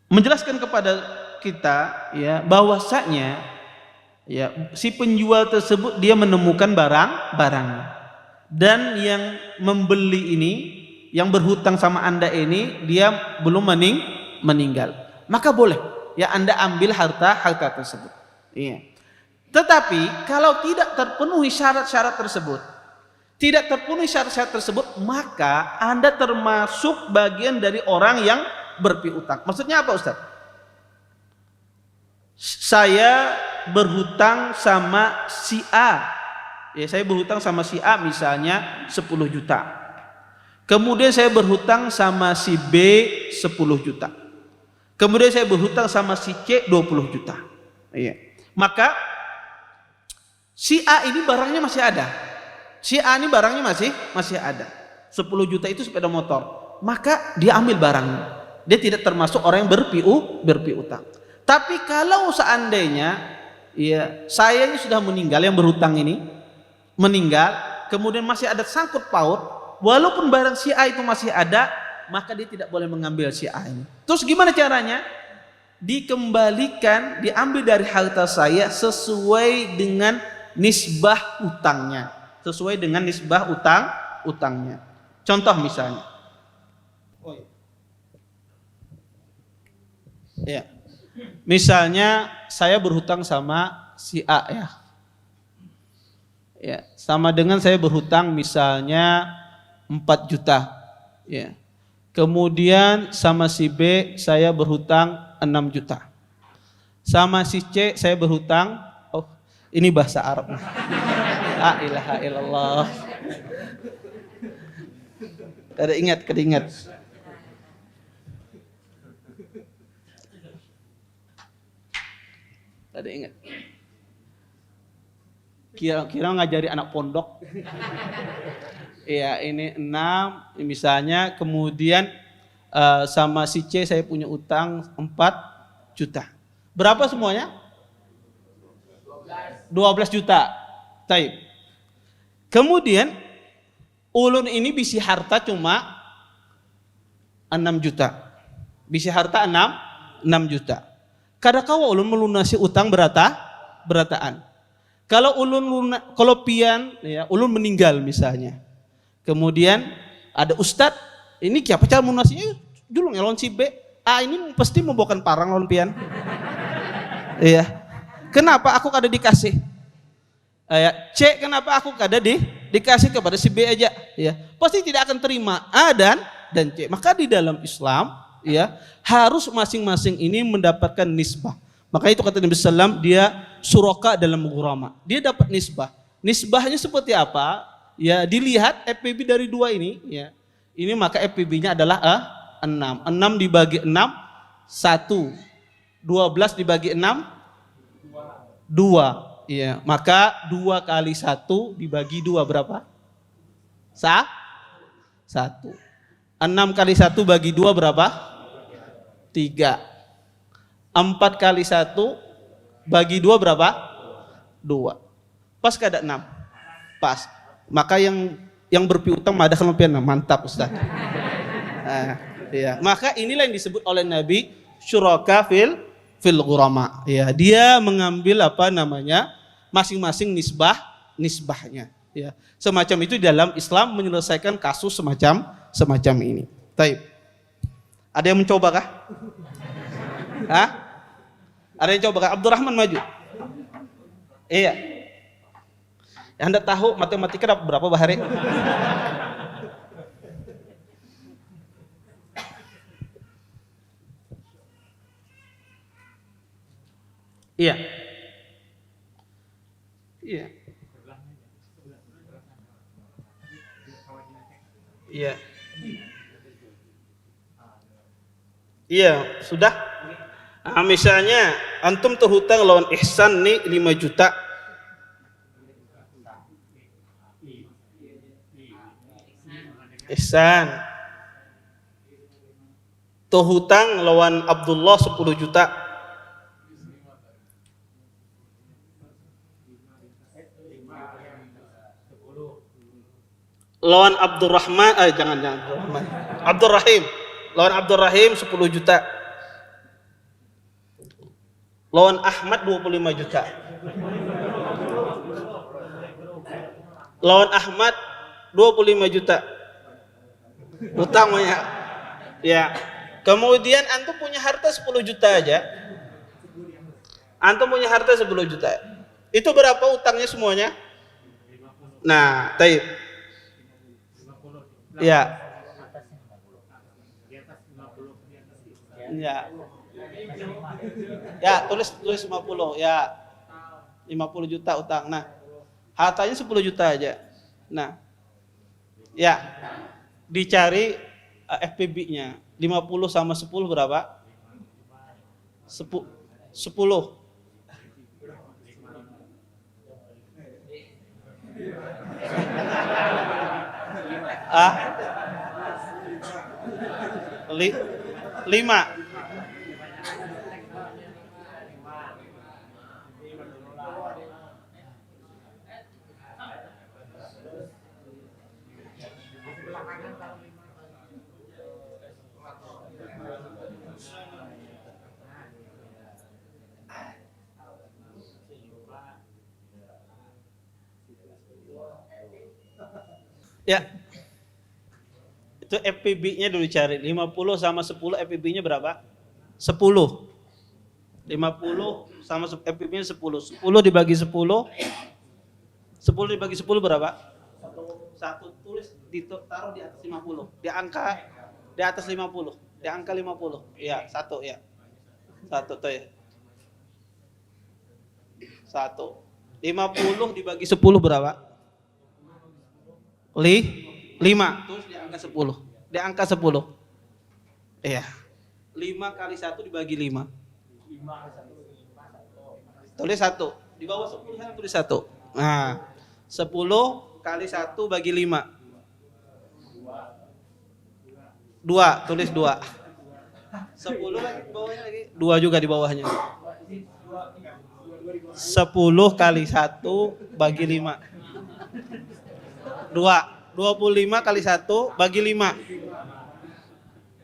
menjelaskan kepada kita bahwasanya si penjual tersebut dia menemukan barang-barangnya, dan yang membeli ini yang berhutang sama Anda ini dia belum meninggal, maka boleh Anda ambil harta tersebut. Tetapi kalau tidak terpenuhi syarat-syarat tersebut, maka Anda termasuk bagian dari orang yang berpiutang. Maksudnya apa, Ustaz? Saya berhutang sama si A. Saya berhutang sama si A misalnya 10 juta. Kemudian saya berhutang sama si B 10 juta. Kemudian saya berhutang sama si C 20 juta. Maka si A ini barangnya masih ada. Masih ada. 10 juta itu sepeda motor. Maka dia ambil barangnya. Dia tidak termasuk orang yang berpiutang. Tapi kalau seandainya saya ini sudah meninggal, yang berhutang ini meninggal, kemudian masih ada sangkut paut, walaupun barang si A itu masih ada, maka dia tidak boleh mengambil si A ini. Terus gimana caranya? Dikembalikan, diambil dari harta saya sesuai dengan nisbah utangnya. Contoh misalnya. Misalnya saya berhutang sama si A sama dengan saya berhutang misalnya 4 juta. Kemudian sama si B saya berhutang 6 juta. Sama si C saya berhutang, ini bahasa Arab. La ilaha illallah. Kada ingat. Kira ngajari anak pondok. Ini 6 misalnya, kemudian sama si C saya punya utang 4 juta. Berapa semuanya? 12 juta. Taib. Kemudian ulun ini bisi harta cuma 6 juta. Bisi harta 6 juta. Kadakala ulun melunasi utang berapa berataan. Kalau kalau pian, ya, ulun meninggal misalnya. Kemudian ada ustadz, ini siapa cara munasinya? Julung elon si B. Ini pasti membawakan parang lawan pian. Iya. Kenapa aku kada dikasih? C, kenapa aku kada dikasih kepada si B aja? Ya, pasti tidak akan terima A dan C. Maka di dalam Islam, ya, harus masing-masing ini mendapatkan nisbah. Maka itu kata Nabi SAW, dia suraka dalam ghurama. Dia dapat nisbah. Nisbahnya seperti apa? Ya, dilihat FPB dari dua ini, ya. Ini maka FPB-nya adalah 6. 6 dibagi 6, 1. 12 dibagi 6, 2. Iya, maka 2 kali 1 dibagi 2 berapa? 1. 6 kali 1 bagi 2 berapa? 3. 4 kali 1 bagi 2 berapa? 2. Pas kada 6? Pas. Maka yang berpiutang ada kelebihan. Mantap Ustaz. Ya. Maka inilah yang disebut oleh Nabi syuraka fil ghurama. Ya, dia mengambil masing-masing nisbahnya. Ya. Semacam itu dalam Islam menyelesaikan kasus semacam ini. Taib. Ada yang mencoba kah? Hah? Ada yang coba kah? Abdurrahman maju. Iya. Anda tahu matematika berapa bahari? Iya. Iya. Iya. Iya, sudah. Misalnya antum terhutang lawan ihsan nih 5 juta. Ihsan. Terhutang lawan Abdullah 10 juta. Lawan Abdurrahman, jangan Abdurrahman. Abdurrahim. Lawan Abdurrahim 10 juta. Lawan Ahmad 25 juta. Lawan Ahmad 25 juta. Utang banyak. Ya. Kemudian antum punya harta 10 juta aja. Antum punya harta 10 juta. Itu berapa utangnya semuanya? Nah, taib. Ya. Ya. Ya, tulis 50. Ya. 50 juta utang. Nah, hartanya 10 juta aja. Nah. Ya. Dicari FPB-nya. 50 sama 10 berapa? 10. 10. Ah? 5. Ya. Itu FPB-nya dulu cari. 50 sama 10 FPB-nya berapa? 10. 50 sama FPB-nya 10. 10 dibagi 10. 10 dibagi 10 berapa? 1. Tulis taruh di atas 50. Di atas 50. Di angka 50. Iya, 1 ya. 1 tuh ya. 1. 50 dibagi 10 berapa? 5. Terus di angka 10. Di angka 10. Iya. 5 kali 1 dibagi 5. Tulis 1. Di bawah 10 saya tulis 1. Nah, 10 kali 1 bagi 5. 2. Tulis 2. 10 lagi di bawahnya lagi. 2 juga di bawahnya. 10 kali 1 bagi 5. 25 kali 1 bagi 5.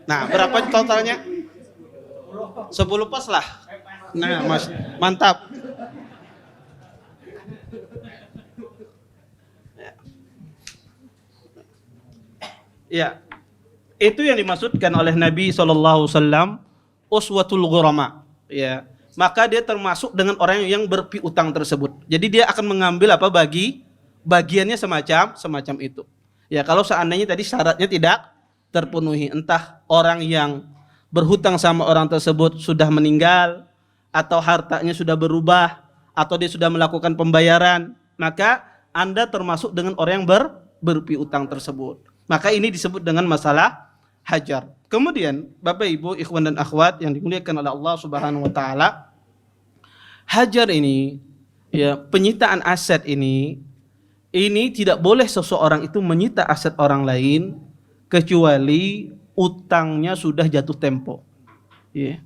Nah, berapa totalnya? 10 pas lah. Nah, Mas, mantap. Ya, itu yang dimaksudkan oleh Nabi SAW, uswatul ghurama. Ya, maka dia termasuk dengan orang yang berpiutang tersebut. Jadi dia akan mengambil bagiannya semacam itu. Ya, kalau seandainya tadi syaratnya tidak terpenuhi, entah orang yang berhutang sama orang tersebut sudah meninggal, atau hartanya sudah berubah, atau dia sudah melakukan pembayaran, maka Anda termasuk dengan orang yang berpiutang tersebut. Maka ini disebut dengan masalah hajar. Kemudian Bapak Ibu, ikhwan dan akhwat yang dimuliakan oleh Allah Subhanahu wa taala, hajar ini, ya, penyitaan aset ini tidak boleh seseorang itu menyita aset orang lain kecuali utangnya sudah jatuh tempo. Ya.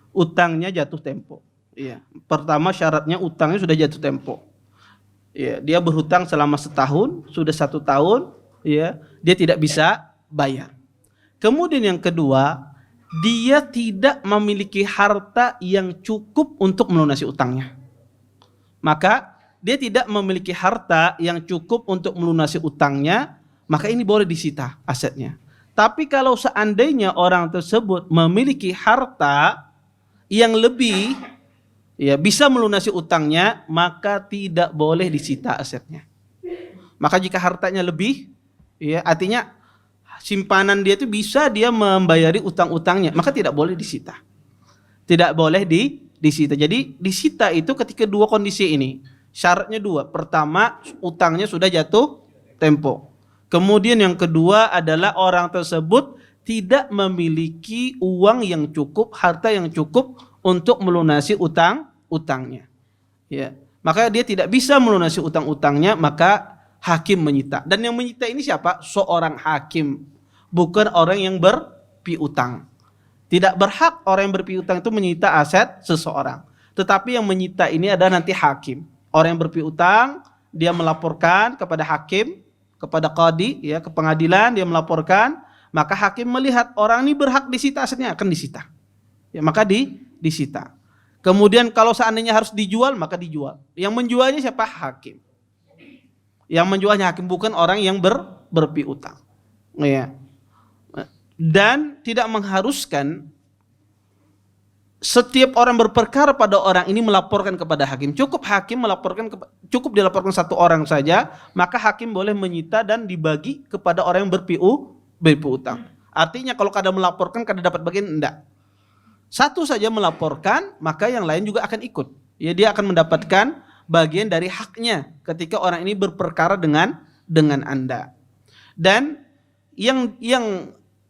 Utangnya jatuh tempo. Ya. Pertama syaratnya utangnya sudah jatuh tempo. Ya, dia berhutang selama setahun, sudah 1 tahun, ya, dia tidak bisa bayar. Kemudian yang kedua, dia tidak memiliki harta yang cukup untuk melunasi utangnya. Maka dia tidak memiliki harta yang cukup untuk melunasi utangnya, maka ini boleh disita asetnya. Tapi kalau seandainya orang tersebut memiliki harta yang lebih, ya, bisa melunasi utangnya, maka tidak boleh disita asetnya. Maka jika hartanya lebih, ya, artinya simpanan dia itu bisa dia membayari utang-utangnya, maka tidak boleh disita. Tidak boleh disita. Jadi disita itu ketika 2 kondisi ini. Syaratnya 2. Pertama, utangnya sudah jatuh tempo. Kemudian yang kedua adalah orang tersebut tidak memiliki uang yang cukup, harta yang cukup untuk melunasi utangnya. Ya. Maka dia tidak bisa melunasi utang-utangnya, maka hakim menyita. Dan yang menyita ini siapa? Seorang hakim, bukan orang yang berpiutang. Tidak berhak orang yang berpiutang itu menyita aset seseorang. Tetapi yang menyita ini adalah nanti hakim. Orang yang berpiutang, dia melaporkan kepada hakim, kepada qadi, ya, ke pengadilan, dia melaporkan, maka hakim melihat orang ini berhak disita asetnya, akan disita. Ya, maka disita. Kemudian kalau seandainya harus dijual, maka dijual. Yang menjualnya siapa? Hakim. Yang menjualnya hakim, bukan orang yang berpiutang. Ya. Dan tidak mengharuskan setiap orang berperkara pada orang ini melaporkan kepada hakim. Cukup dilaporkan 1 orang saja, maka hakim boleh menyita dan dibagi kepada orang yang berpiutang. Artinya kalau kada melaporkan kada dapat bagian, enggak. 1 saja melaporkan, maka yang lain juga akan ikut. Ya, dia akan mendapatkan bagian dari haknya ketika orang ini berperkara dengan Anda. Dan yang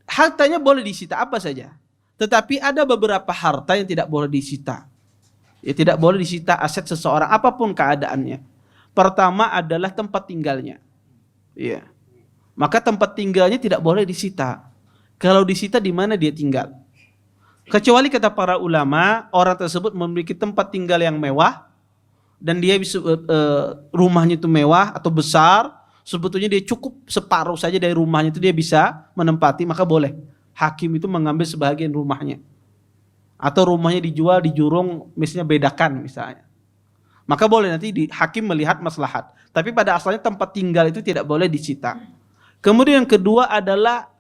hartanya boleh disita apa saja. Tetapi ada beberapa harta yang tidak boleh disita. Ya, tidak boleh disita aset seseorang apapun keadaannya. Pertama adalah tempat tinggalnya. Ya. Maka tempat tinggalnya tidak boleh disita. Kalau disita di mana dia tinggal? Kecuali kata para ulama, orang tersebut memiliki tempat tinggal yang mewah dan dia bisa rumahnya itu mewah atau besar, sebetulnya dia cukup separuh saja dari rumahnya itu dia bisa menempati, maka boleh hakim itu mengambil sebagian rumahnya. Atau rumahnya dijual di Jurong, misalnya bedakan misalnya. Maka boleh nanti hakim melihat maslahat. Tapi pada asalnya tempat tinggal itu tidak boleh disita. Kemudian yang kedua adalah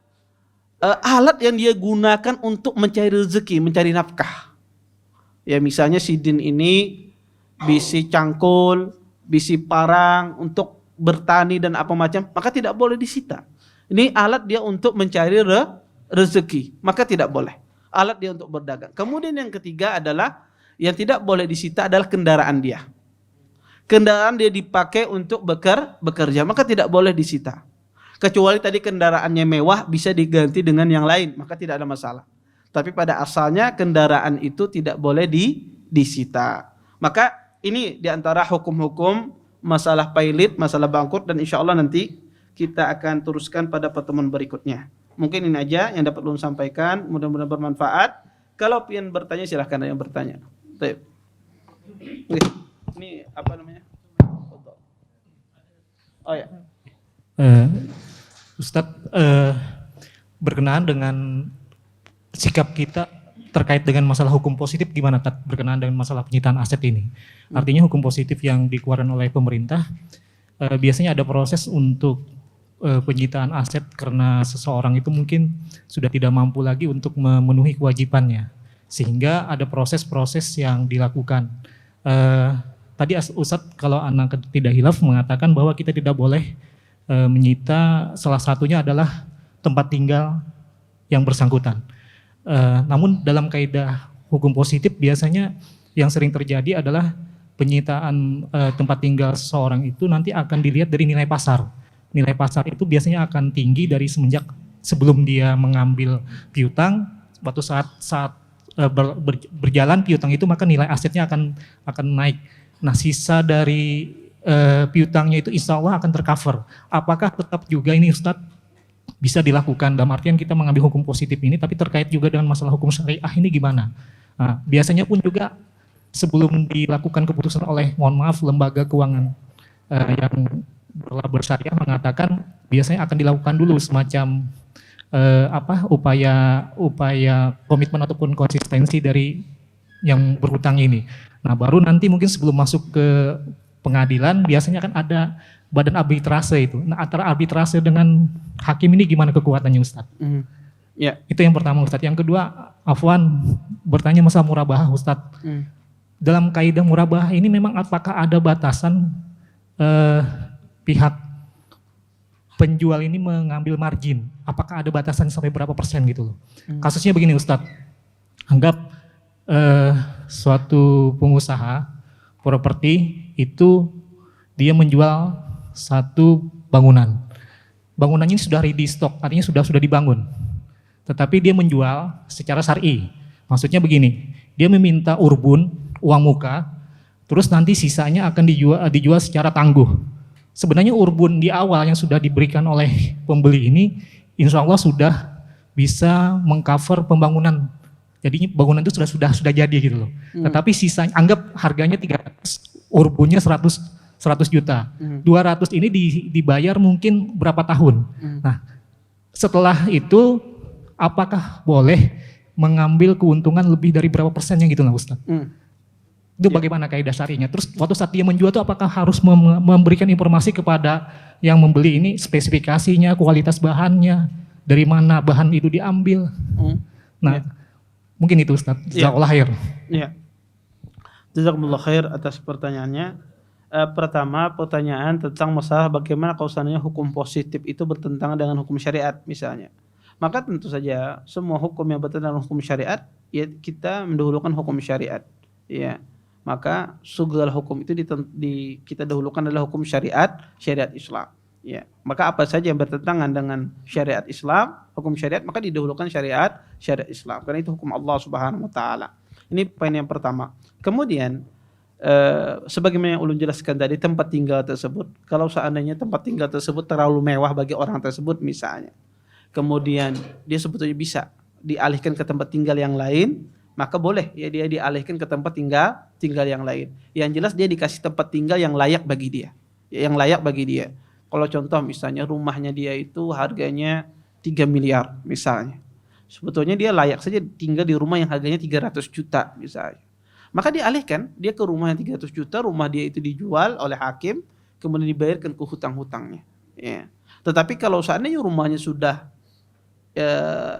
alat yang dia gunakan untuk mencari rezeki, mencari nafkah. Ya, misalnya sidin ini bisi cangkul, bisi parang untuk bertani dan apa macam, maka tidak boleh disita. Ini alat dia untuk mencari rezeki, maka tidak boleh. Alat dia untuk berdagang. Kemudian yang ketiga adalah yang tidak boleh disita adalah kendaraan dia. Kendaraan dia dipakai untuk bekerja, maka tidak boleh disita. Kecuali tadi kendaraannya mewah bisa diganti dengan yang lain, maka tidak ada masalah. Tapi pada asalnya kendaraan itu tidak boleh disita. Maka ini diantara hukum-hukum masalah pailit, masalah bangkrut, dan insya Allah nanti kita akan teruskan pada pertemuan berikutnya. Mungkin ini aja yang dapat ulun sampaikan, mudah-mudahan bermanfaat. Kalau ingin bertanya silahkan ada yang bertanya. Baik. Ini apa namanya? Oh ya. Ustadz, berkenaan dengan sikap kita terkait dengan masalah hukum positif gimana Kat? Berkenaan dengan masalah penyitaan aset ini. Artinya hukum positif yang dikeluarkan oleh pemerintah biasanya ada proses untuk penyitaan aset karena seseorang itu mungkin sudah tidak mampu lagi untuk memenuhi kewajibannya, sehingga ada proses-proses yang dilakukan. Tadi Ustadz kalau anak tidak hilaf mengatakan bahwa kita tidak boleh menyita, salah satunya adalah tempat tinggal yang bersangkutan. Namun dalam kaidah hukum positif biasanya yang sering terjadi adalah penyitaan tempat tinggal seseorang itu nanti akan dilihat dari nilai pasar. Nilai pasar itu biasanya akan tinggi dari semenjak sebelum dia mengambil piutang, suatu saat berjalan piutang itu, maka nilai asetnya akan naik. Nah, sisa dari piutangnya itu insya Allah akan tercover. Apakah tetap juga ini Ustadz bisa dilakukan dalam artian kita mengambil hukum positif ini, tapi terkait juga dengan masalah hukum syariah ini gimana? Nah, biasanya pun juga sebelum dilakukan keputusan oleh, mohon maaf, lembaga keuangan yang berlabel syariah mengatakan biasanya akan dilakukan dulu semacam upaya komitmen ataupun konsistensi dari yang berhutang ini. Nah, baru nanti mungkin sebelum masuk ke pengadilan biasanya kan ada badan arbitrase itu. Nah, antara arbitrase dengan hakim ini gimana kekuatannya Ustadz? Ya. Itu yang pertama Ustadz. Yang kedua, Afwan bertanya masalah murabahah Ustadz. Dalam kaidah murabahah ini memang apakah ada batasan pihak penjual ini mengambil margin? Apakah ada batasan sampai berapa persen gitu loh? Kasusnya begini Ustadz, anggap suatu pengusaha properti itu dia menjual satu bangunan. Bangunannya sudah ready stock, artinya sudah dibangun. Tetapi dia menjual secara syar'i. Maksudnya begini, dia meminta urbun, uang muka, terus nanti sisanya akan dijual secara tangguh. Sebenarnya urbun di awal yang sudah diberikan oleh pembeli ini insya Allah sudah bisa mengcover pembangunan. Jadi bangunan itu sudah jadi gitu loh. Tetapi sisanya, anggap harganya 300, urbunnya 100 juta. 200 ini dibayar mungkin berapa tahun. Nah, setelah itu apakah boleh mengambil keuntungan lebih dari berapa persennya gitu lah Ustaz? Itu bagaimana kaidah syariahnya? Terus waktu saat dia menjual itu apakah harus memberikan informasi kepada yang membeli ini spesifikasinya, kualitas bahannya, dari mana bahan itu diambil? Nah, mungkin itu Ustaz. Jazakallahu khair. Iya. Jazakumullah khair atas pertanyaannya. Pertama, pertanyaan tentang masalah bagaimana kalau seandainya hukum positif itu bertentangan dengan hukum syariat misalnya. Maka tentu saja semua hukum yang bertentangan dengan hukum syariat, ya kita mendahulukan hukum syariat. Ya. Maka segala hukum itu kita dahulukan adalah hukum syariat Islam. Ya. Maka apa saja yang bertentangan dengan syariat Islam, hukum syariat, maka didahulukan syariat Islam. Karena itu hukum Allah Subhanahu wa taala. Ini poin yang pertama. Kemudian sebagaimana yang ulun jelaskan tadi, tempat tinggal tersebut, kalau seandainya tempat tinggal tersebut terlalu mewah bagi orang tersebut misalnya, kemudian dia sebetulnya bisa dialihkan ke tempat tinggal yang lain, maka boleh ya dia dialihkan ke tempat tinggal yang lain. Yang jelas dia dikasih tempat tinggal yang layak bagi dia. Yang layak bagi dia. Kalau contoh misalnya rumahnya dia itu harganya 3 miliar misalnya. Sebetulnya dia layak saja tinggal di rumah yang harganya 300 juta misalnya. Maka dialihkan dia ke rumah yang 300 juta, rumah dia itu dijual oleh hakim, kemudian dibayarkan ke hutang-hutangnya. Ya. Tetapi kalau seandainya rumahnya sudah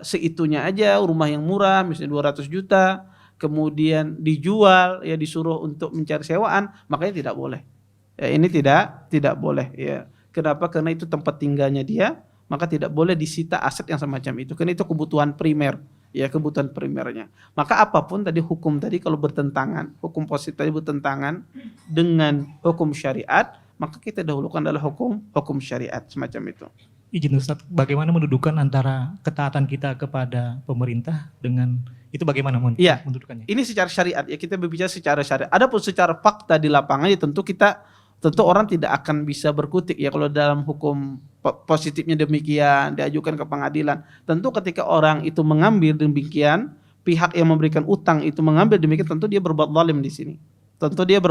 seitunya aja, rumah yang murah misalnya 200 juta, kemudian dijual, ya disuruh untuk mencari sewaan, makanya tidak boleh. Ya, ini tidak boleh. Ya. Kenapa? Karena itu tempat tinggalnya dia, maka tidak boleh disita aset yang semacam itu. Karena itu kebutuhan primer, ya kebutuhan primernya. Maka apapun tadi hukum tadi kalau bertentangan, hukum positif tadi bertentangan dengan hukum syariat, maka kita dahulukan adalah hukum syariat semacam itu. Izin Ustaz, bagaimana mendudukan antara ketaatan kita kepada pemerintah dengan itu bagaimana mendudukannya? Ini secara syariat ya, kita berbicara secara syariat. Adapun secara fakta di lapangan ya tentu orang tidak akan bisa berkutik ya kalau dalam hukum positifnya demikian diajukan ke pengadilan. Tentu ketika orang itu mengambil demikian, pihak yang memberikan utang itu mengambil demikian, tentu dia berbuat zalim di sini. Tentu dia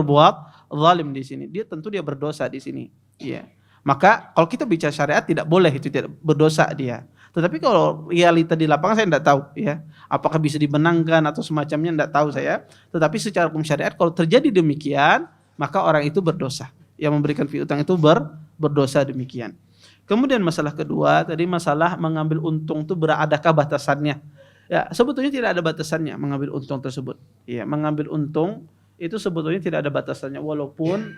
berdosa di sini. Iya. Maka kalau kita bicara syariat tidak boleh, itu tidak berdosa dia. Tetapi kalau realita di lapangan saya tidak tahu ya, apakah bisa dibenangkan atau semacamnya tidak tahu saya. Tetapi secara hukum syariat kalau terjadi demikian, maka orang itu berdosa. Yang memberikan piutang itu berdosa demikian. Kemudian masalah kedua, tadi masalah mengambil untung itu beradakah batasannya? Ya, sebetulnya tidak ada batasannya mengambil untung tersebut. Ya, mengambil untung itu sebetulnya tidak ada batasannya, walaupun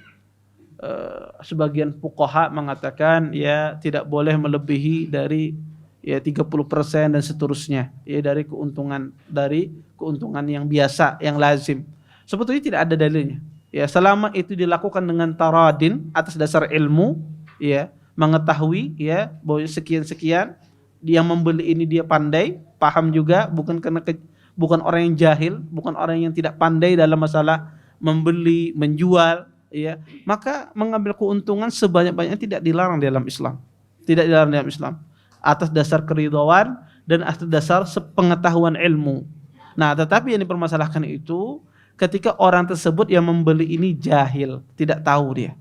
sebagian fuqaha mengatakan ya tidak boleh melebihi dari ya 30% dan seterusnya ya dari keuntungan yang biasa, yang lazim. Sebetulnya tidak ada dalilnya. Ya, selama itu dilakukan dengan taradin atas dasar ilmu, ya, mengetahui ya bahwa sekian-sekian, dia membeli ini dia pandai, paham juga, bukan orang yang jahil, bukan orang yang tidak pandai dalam masalah membeli, menjual, ya, maka mengambil keuntungan sebanyak-banyaknya tidak dilarang dalam Islam. Tidak dilarang dalam Islam. Atas dasar keridhaan dan atas dasar sepengetahuan ilmu. Nah, tetapi yang dipermasalahkan itu ketika orang tersebut yang membeli ini jahil, tidak tahu dia.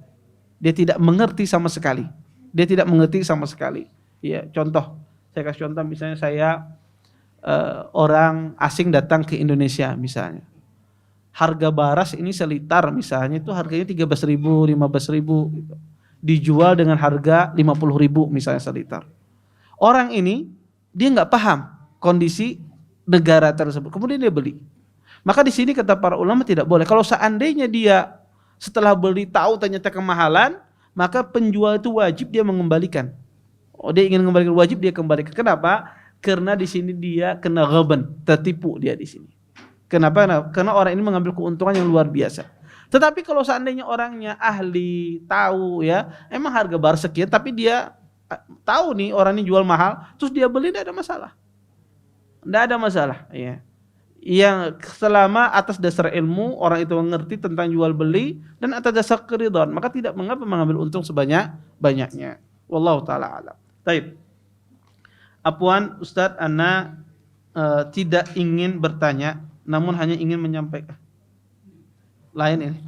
Dia tidak mengerti sama sekali. Dia tidak mengerti sama sekali. Ya, contoh, saya kasih contoh misalnya orang asing datang ke Indonesia misalnya. Harga baras ini selitar misalnya itu harganya 13.000, 15.000 gitu. Dijual dengan harga 50.000 misalnya selitar. Orang ini dia nggak paham kondisi negara tersebut, kemudian dia beli. Maka di sini kata para ulama tidak boleh. Kalau seandainya dia setelah beli tahu ternyata kemahalan, maka penjual itu wajib dia mengembalikan. Oh, dia ingin mengembalikan, wajib dia kembalikan. Kenapa? Karena di sini dia kena ghaban, tertipu dia di sini. Kenapa? Karena orang ini mengambil keuntungan yang luar biasa. Tetapi kalau seandainya orangnya ahli, tahu ya, emang harga bar sekian, tapi dia tahu nih orang ini jual mahal, terus dia beli, tidak ada masalah. Tidak ada masalah. Ya. Yang selama atas dasar ilmu, orang itu mengerti tentang jual beli, dan atas dasar keridhaan, maka tidak mengapa mengambil untung sebanyak-banyaknya. Wallahu ta'ala alam. Baik. Apwan Ustadz, ana tidak ingin bertanya, namun hanya ingin menyampaikan. Lain ini.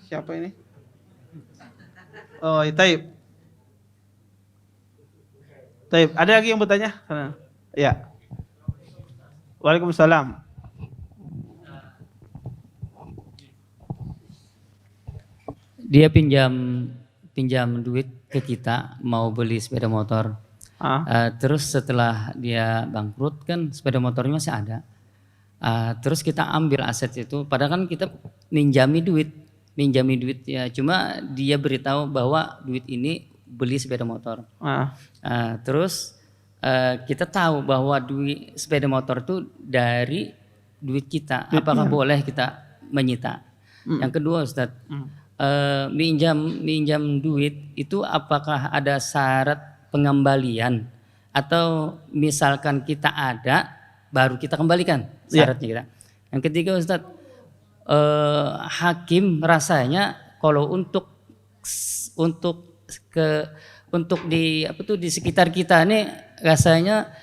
Siapa ini? Oh, taib. Taib. Ada lagi yang bertanya? Ya. Waalaikumsalam. Dia pinjam duit ke kita mau beli sepeda motor. Terus setelah dia bangkrut kan sepeda motornya masih ada. Terus kita ambil aset itu, padahal kan kita minjami duit ya. Cuma dia beritahu bahwa duit ini beli sepeda motor. Terus kita tahu bahwa duit sepeda motor itu dari duit kita. Apakah boleh kita menyita? Yang kedua, Ustadz, minjam duit itu apakah ada syarat pengembalian atau misalkan kita ada baru kita kembalikan syaratnya kita. Yang ketiga, Ustadz, hakim rasanya kalau untuk di sekitar kita nih rasanya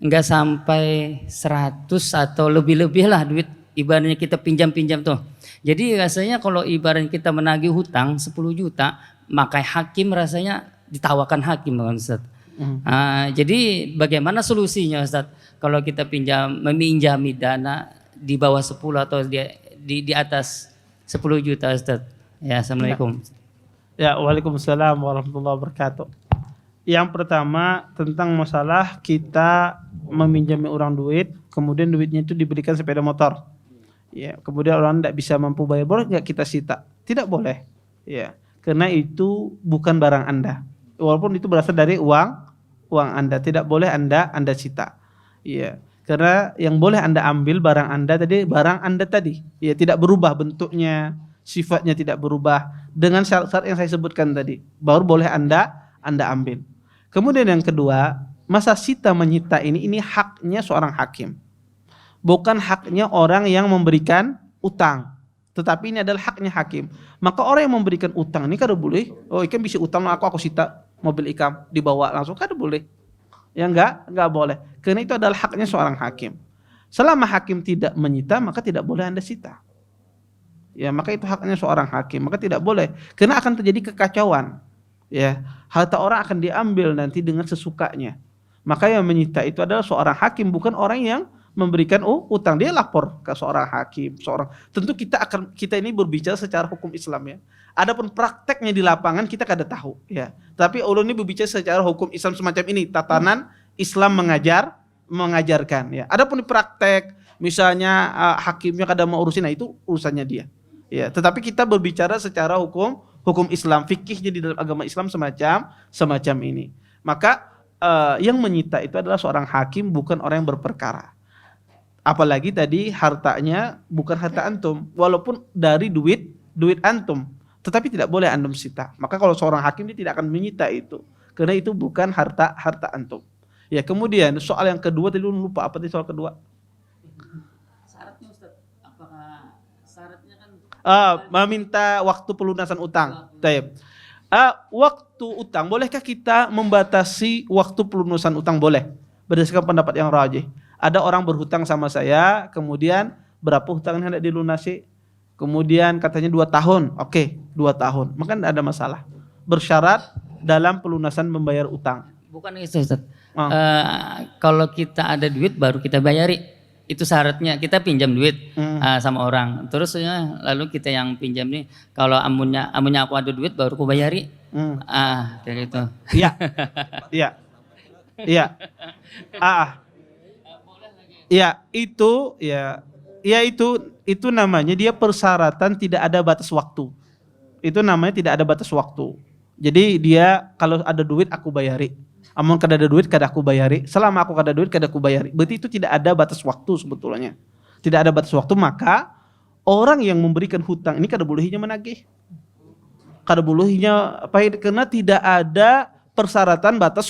nggak sampai 100 atau lebih lah duit ibaratnya kita pinjam tuh. Jadi rasanya kalau ibaratnya kita menagih hutang 10 juta, maka hakim rasanya ditawakan hakim, Ustaz. Jadi bagaimana solusinya, Ustaz? Kalau kita meminjami dana di bawah 10 atau di atas 10 juta, Ustaz. Ya, Assalamualaikum. Ya, waalaikumsalam warahmatullahi wabarakatuh. Yang pertama tentang masalah kita meminjami orang duit, kemudian duitnya itu diberikan sepeda motor. Ya, kemudian orang tidak bisa mampu bayar, boleh nggak kita sita? Tidak boleh. Ya, karena itu bukan barang Anda. Walaupun itu berasal dari uang Anda, tidak boleh Anda sita. Ya, karena yang boleh Anda ambil barang Anda tadi. Ya, tidak berubah bentuknya, sifatnya tidak berubah dengan syarat-syarat yang saya sebutkan tadi. Baru boleh Anda ambil. Kemudian yang kedua, masa sita menyita ini haknya seorang hakim. Bukan haknya orang yang memberikan utang. Tetapi ini adalah haknya hakim. Maka orang yang memberikan utang ini kada boleh. Oh, ikan bisa utang, aku sita mobil ikam, dibawa langsung, kada boleh. Ya enggak boleh. Karena itu adalah haknya seorang hakim. Selama hakim tidak menyita, maka tidak boleh Anda sita. Ya, maka itu haknya seorang hakim, maka tidak boleh. Karena akan terjadi kekacauan. Ya, harta orang akan diambil nanti dengan sesukanya. Maka yang menyita itu adalah seorang hakim, bukan orang yang memberikan utang, dia lapor ke seorang hakim, tentu kita ini berbicara secara hukum Islam ya. Adapun prakteknya di lapangan kita kada tahu ya. Tapi ulun ini berbicara secara hukum Islam semacam ini, tatanan Islam mengajarkan ya. Adapun di praktek misalnya hakimnya kada mau urusin, nah itu urusannya dia. Ya, tetapi kita berbicara secara hukum Islam, fikihnya di dalam agama Islam semacam ini. Maka yang menyita itu adalah seorang hakim, bukan orang yang berperkara. Apalagi tadi hartanya bukan harta antum, walaupun dari duit antum, tetapi tidak boleh antum sita. Maka kalau seorang hakim dia tidak akan menyita itu, karena itu bukan harta antum. Ya, kemudian soal yang kedua tadi lupa, apa tadi soal kedua? Syaratnya Ustaz, apakah syaratnya kan meminta waktu pelunasan utang. Taib. Waktu utang, bolehkah kita membatasi waktu pelunasan utang? Boleh, berdasarkan pendapat yang rajih. Ada orang berhutang sama saya, kemudian berapa hutang yang hendak dilunasi? Kemudian katanya 2 tahun. Oke, 2 tahun. Maka tidak ada masalah. Bersyarat dalam pelunasan membayar utang. Bukan itu Ustaz. Kalau kita ada duit baru kita bayari. Itu syaratnya, kita pinjam duit sama orang. Terus lalu kita yang pinjam nih, kalau amunnya aku ada duit baru aku bayari. Kayak gitu. Iya. Iya. Iya. Ya, itu namanya dia persyaratan tidak ada batas waktu. Itu namanya tidak ada batas waktu. Jadi dia kalau ada duit aku bayari. Amun kada ada duit kada aku bayari. Selama aku kada duit kada aku bayari. Berarti itu tidak ada batas waktu sebetulnya. Tidak ada batas waktu, maka orang yang memberikan hutang ini kada bolehnya menagih. Kada bolehnya karena tidak ada persyaratan batas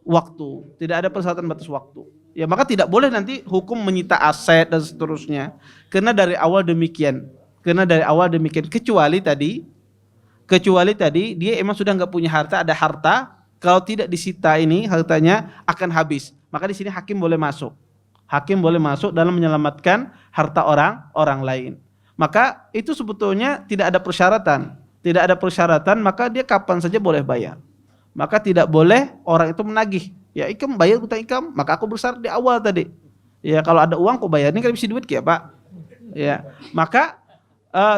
waktu. Tidak ada persyaratan batas waktu. Ya, maka tidak boleh nanti hukum menyita aset dan seterusnya. Karena dari awal demikian. Kecuali tadi dia emang sudah nggak punya harta, ada harta. Kalau tidak disita ini hartanya akan habis. Maka di sini hakim boleh masuk. Hakim boleh masuk dalam menyelamatkan harta orang lain. Maka itu sebetulnya tidak ada persyaratan. Tidak ada persyaratan, maka dia kapan saja boleh bayar. Maka tidak boleh orang itu menagih. Ya, ikam bayar utang ikam, maka aku bersyarat di awal tadi. Ya, kalau ada uang kok bayar, ini kan bisa duit ya Pak. Ya, maka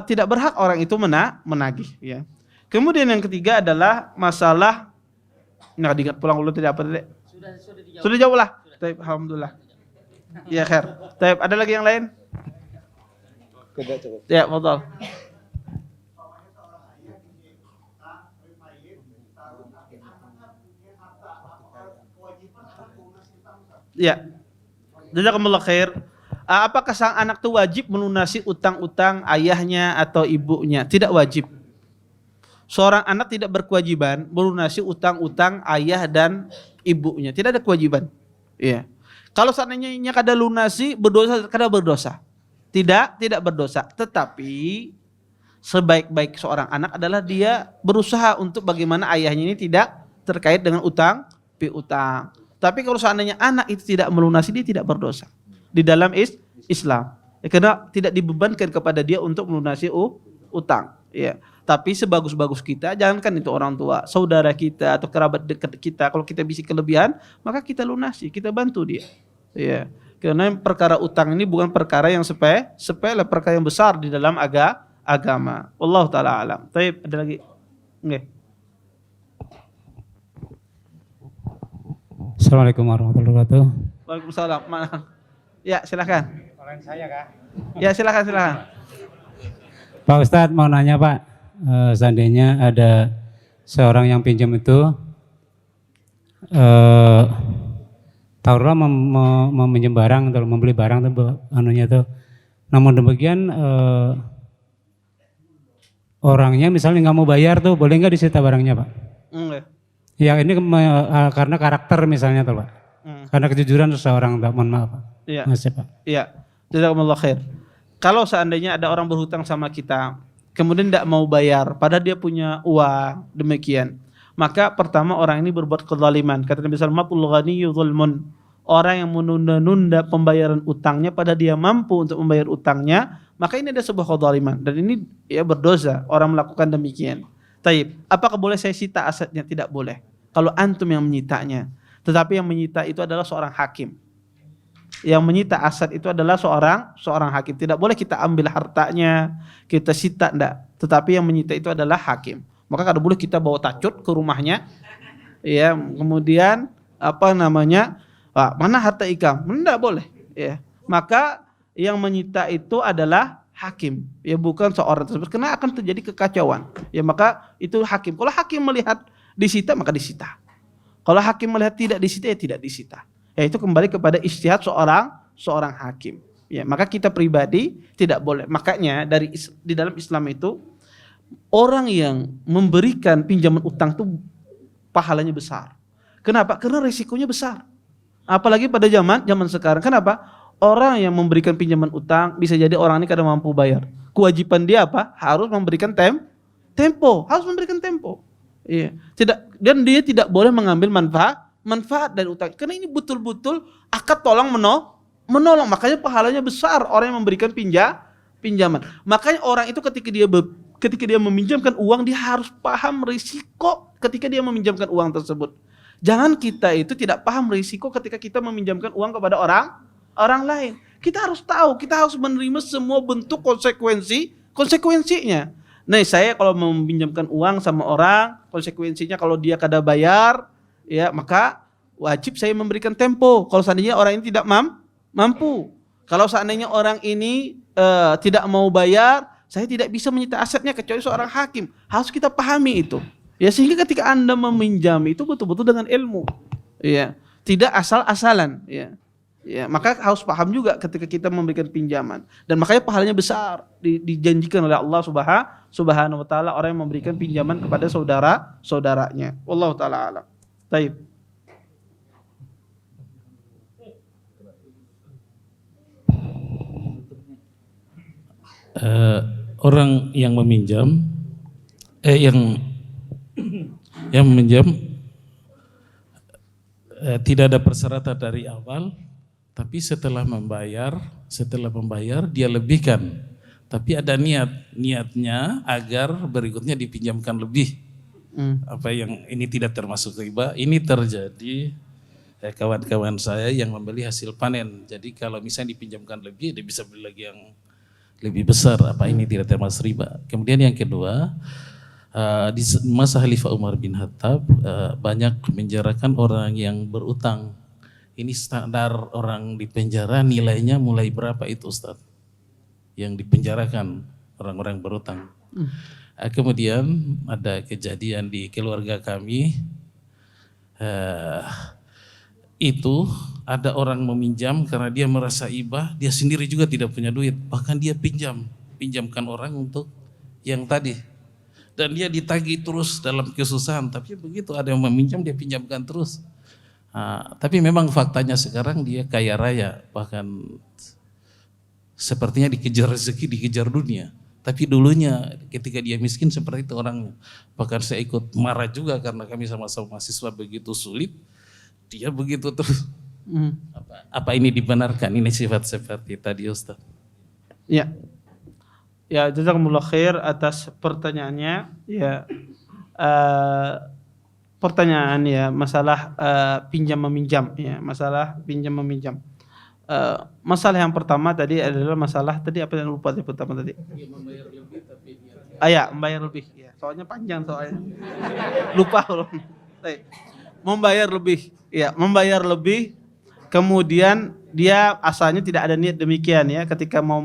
tidak berhak orang itu menagih. Ya. Kemudian yang ketiga adalah masalah, nah diingat pulang dulu tidak apa tadi? Sudah jauh lah. Taib, alhamdulillah. Ya khair. Taib, ada lagi yang lain? Ya, betul. Ya, jazakumullah khair. Apakah sang anak itu wajib melunasi utang-utang ayahnya atau ibunya? Tidak wajib. Seorang anak tidak berkewajiban melunasi utang-utang ayah dan ibunya. Tidak ada kewajiban. Ya. Kalau seandainya kada lunasi, berdosa. Tidak berdosa. Tetapi sebaik-baik seorang anak adalah dia berusaha untuk bagaimana ayahnya ini tidak terkait dengan utang piutang. Tapi kalau seandainya anak itu tidak melunasi, dia tidak berdosa di dalam Islam. Ya, karena tidak dibebankan kepada dia untuk melunasi utang. Ya. Tapi sebagus-bagus kita, jangankan itu orang tua, saudara kita atau kerabat dekat kita, kalau kita bisa kelebihan, maka kita lunasi, kita bantu dia. Ya. Karena perkara utang ini bukan perkara yang sepele, perkara yang besar di dalam agama. Wallahu taala alam. Baik, ada lagi? Nggih. Assalamualaikum warahmatullahi wabarakatuh. Waalaikumsalam. Ya, silakan. Orang saya kah? Ya, silakan. Pak Ustadz mau nanya Pak, seandainya ada seorang yang pinjam itu, taruhlah meminjam barang atau membeli barang tuh, anunya tuh. Namun demikian orangnya misalnya nggak mau bayar tuh, boleh nggak disita barangnya Pak? Enggak. Ya ini karena karakter misalnya tuh Pak. Karena kejujuran seseorang, mohon maaf Pak. Iya. Masih Pak. Iya. Jazakumullah khair. Kalau seandainya ada orang berhutang sama kita, kemudian tidak mau bayar, padahal dia punya uang, demikian. Maka pertama orang ini berbuat kezaliman. Kata Nabi sallallahu alaihi wasallam, ghaniyyu dzulmun. Orang yang menunda-nunda pembayaran utangnya pada dia mampu untuk membayar utangnya, maka ini ada sebuah kezaliman dan ini ya berdosa orang melakukan demikian. Taib, apakah boleh saya sita asetnya? Tidak boleh. Kalau antum yang menyitanya. Tetapi yang menyita itu adalah seorang hakim. Yang menyita aset itu adalah seorang hakim. Tidak boleh kita ambil hartanya, kita sita, enggak. Tetapi yang menyita itu adalah hakim. Maka kada boleh kita bawa tacut ke rumahnya, ya, kemudian mana harta Ikam? Enggak boleh, ya. Maka yang menyita itu adalah hakim, ya, bukan seorang tersebut, karena akan terjadi kekacauan. Ya, maka itu hakim. Kalau hakim melihat disita, maka disita. Kalau hakim melihat tidak disita, ya tidak disita. Ya, itu kembali kepada ijtihad seorang hakim. Ya, maka kita pribadi tidak boleh. Makanya di dalam Islam itu orang yang memberikan pinjaman utang itu pahalanya besar. Kenapa? Karena risikonya besar. Apalagi pada zaman sekarang. Kenapa? Orang yang memberikan pinjaman utang bisa jadi orang ini kada mampu bayar. Kewajiban dia apa? Harus memberikan tempo, harus memberikan tempo. Iya. Dan dia tidak boleh mengambil manfaat dari utang. Karena ini betul-betul akad tolong menolong. Makanya pahalanya besar orang yang memberikan pinjaman. Makanya orang itu ketika dia meminjamkan uang, dia harus paham risiko ketika dia meminjamkan uang tersebut. Jangan kita itu tidak paham risiko ketika kita meminjamkan uang kepada orang lain. Kita harus tahu, kita harus menerima semua bentuk konsekuensinya. Nah, saya kalau meminjamkan uang sama orang, konsekuensinya kalau dia kada bayar, ya, maka wajib saya memberikan tempo. Kalau seandainya orang ini tidak mampu. Kalau seandainya orang ini tidak mau bayar, saya tidak bisa menyita asetnya kecuali seorang hakim. Harus kita pahami itu. Ya, sehingga ketika Anda meminjam itu betul-betul dengan ilmu. Ya, tidak asal-asalan, ya. Ya, maka harus paham juga ketika kita memberikan pinjaman. Dan makanya pahalanya besar dijanjikan oleh Allah Subhanahu wa taala orang yang memberikan pinjaman kepada saudaranya. Wallahu taala alam. Baik. Orang yang meminjam yang meminjam tidak ada persyaratan dari awal. Tapi setelah membayar dia lebihkan. Tapi ada niatnya agar berikutnya dipinjamkan lebih. Apa yang ini tidak termasuk riba. Ini terjadi kawan-kawan saya yang membeli hasil panen. Jadi kalau misalnya dipinjamkan lebih, dia bisa beli lagi yang lebih besar. Apa ini tidak termasuk riba. Kemudian yang kedua, di masa Khalifah Umar bin Khattab banyak menjarakan orang yang berutang. Ini standar orang di penjara nilainya mulai berapa itu Ustaz? Yang dipenjarakan orang-orang berutang. Kemudian ada kejadian di keluarga kami, itu ada orang meminjam karena dia merasa iba, dia sendiri juga tidak punya duit. Bahkan dia pinjamkan orang untuk yang tadi. Dan dia ditagih terus dalam kesusahan, tapi begitu ada yang meminjam dia pinjamkan terus. Tapi memang faktanya sekarang dia kaya raya, bahkan sepertinya dikejar rezeki, dikejar dunia. Tapi dulunya ketika dia miskin seperti itu orangnya. Bahkan saya ikut marah juga karena kami sama-sama mahasiswa begitu sulit, dia begitu terus. Apa ini dibenarkan? Ini sifat-sifat tadi Ustaz. Ya, jazakumullah khair atas pertanyaannya. Ya, pertanyaan ya masalah pinjam meminjam ya, masalah pinjam meminjam. Masalah yang pertama tadi adalah masalah tadi apa yang lupa yang pertama tadi? Membayar lebih tapi membayar lebih ya. Soalnya panjang soalnya. Lupa loh. Membayar lebih. Ya, membayar lebih. Kemudian dia asalnya tidak ada niat demikian ya, ketika mau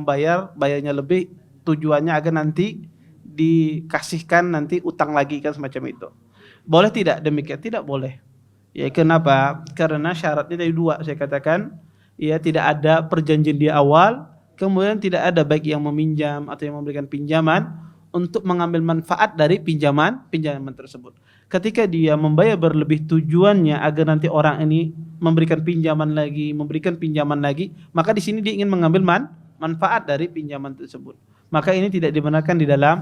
bayarnya lebih tujuannya agar nanti dikasihkan nanti utang lagi kan semacam itu. Boleh tidak demikian? Tidak boleh. Ya, kenapa? Karena syaratnya dari dua saya katakan. Ya, tidak ada perjanjian di awal, kemudian tidak ada baik yang meminjam atau yang memberikan pinjaman untuk mengambil manfaat dari pinjaman tersebut. Ketika dia membayar berlebih tujuannya agar nanti orang ini memberikan pinjaman lagi, maka di sini dia ingin mengambil manfaat dari pinjaman tersebut. Maka ini tidak dibenarkan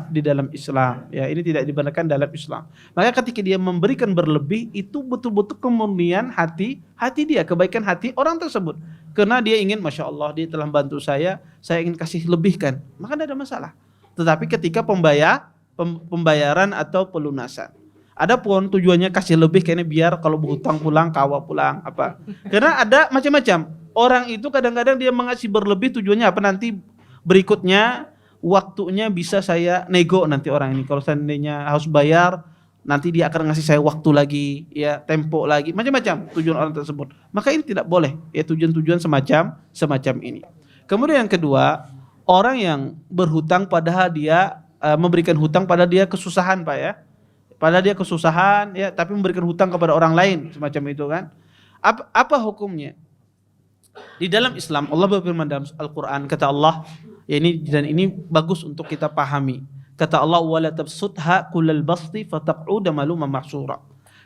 di dalam Islam. Ya, ini tidak dibenarkan dalam Islam. Maka ketika dia memberikan berlebih itu betul-betul kemurnian hati dia, kebaikan hati orang tersebut. Karena dia ingin, Masya Allah dia telah bantu saya ingin kasih lebihkan. Maka tidak ada masalah. Tetapi ketika pembayaran atau pelunasan. Adapun tujuannya kasih lebih kayaknya biar kalau berhutang pulang, kawa pulang apa. Karena ada macam-macam. Orang itu kadang-kadang dia mengasih berlebih, tujuannya apa? Nanti berikutnya waktunya bisa saya nego nanti orang ini. Kalau seandainya harus bayar, nanti dia akan ngasih saya waktu lagi, ya, tempo lagi, macam-macam tujuan orang tersebut. Maka ini tidak boleh, ya, tujuan-tujuan semacam ini. Kemudian yang kedua, orang yang berhutang padahal dia memberikan hutang pada dia kesusahan, Pak, ya. Pada dia kesusahan, ya, tapi memberikan hutang kepada orang lain, semacam itu kan. Apa hukumnya? Di dalam Islam Allah berfirman dalam Al-Qur'an, kata Allah, ya, ini bagus untuk kita pahami. Kata Allah, wala tabsutha kullal basti fataq'uda maluman mahsura.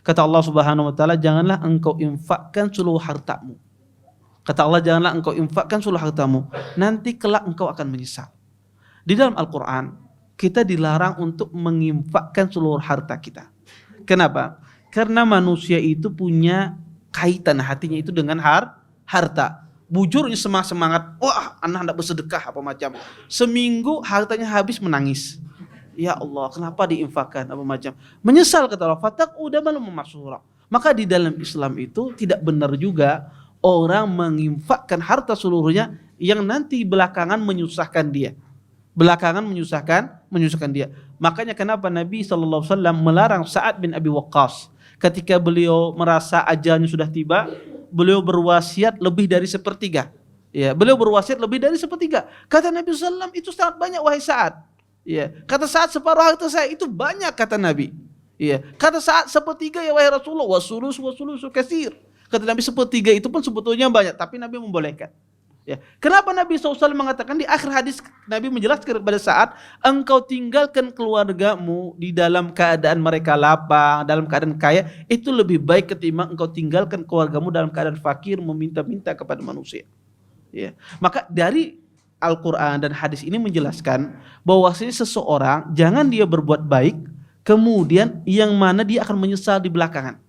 Kata Allah Subhanahu wa taala, janganlah engkau infakkan seluruh hartamu. Kata Allah, janganlah engkau infakkan seluruh hartamu, nanti kelak engkau akan menyesal. Di dalam Al-Qur'an kita dilarang untuk menginfakkan seluruh harta kita. Kenapa? Karena manusia itu punya kaitan hatinya itu dengan harta. Bujurnya semangat, wah, anak hendak bersedekah apa macam. Seminggu hartanya habis menangis. Ya Allah, kenapa diinfakkan apa macam? Menyesal, kata Allah, fataq'uda maluman mahsura. Maka di dalam Islam itu tidak benar juga orang menginfakkan harta seluruhnya yang nanti belakangan menyusahkan dia. Menyusahkan dia. Makanya kenapa Nabi SAW melarang Sa'ad bin Abi Waqqas ketika beliau merasa ajalnya sudah tiba, beliau berwasiat lebih dari sepertiga. Ya, beliau berwasiat lebih dari sepertiga. Kata Nabi SAW, itu sangat banyak wahai Sa'ad. Ya, kata Sa'ad, separuh harta saya itu banyak, kata Nabi. Ya, kata Sa'ad, sepertiga ya wahai Rasulullah, wasulus katsir. Kata Nabi, sepertiga itu pun sebetulnya banyak, tapi Nabi membolehkan. Ya. Kenapa Nabi SAW mengatakan di akhir hadis, Nabi menjelaskan kepada Sa'ad, engkau tinggalkan keluargamu di dalam keadaan mereka lapang, dalam keadaan kaya, itu lebih baik ketimbang engkau tinggalkan keluargamu dalam keadaan fakir, meminta-minta kepada manusia. Ya. Maka dari Al-Quran dan hadis ini menjelaskan bahwasanya seseorang jangan dia berbuat baik, kemudian yang mana dia akan menyesal di belakangan.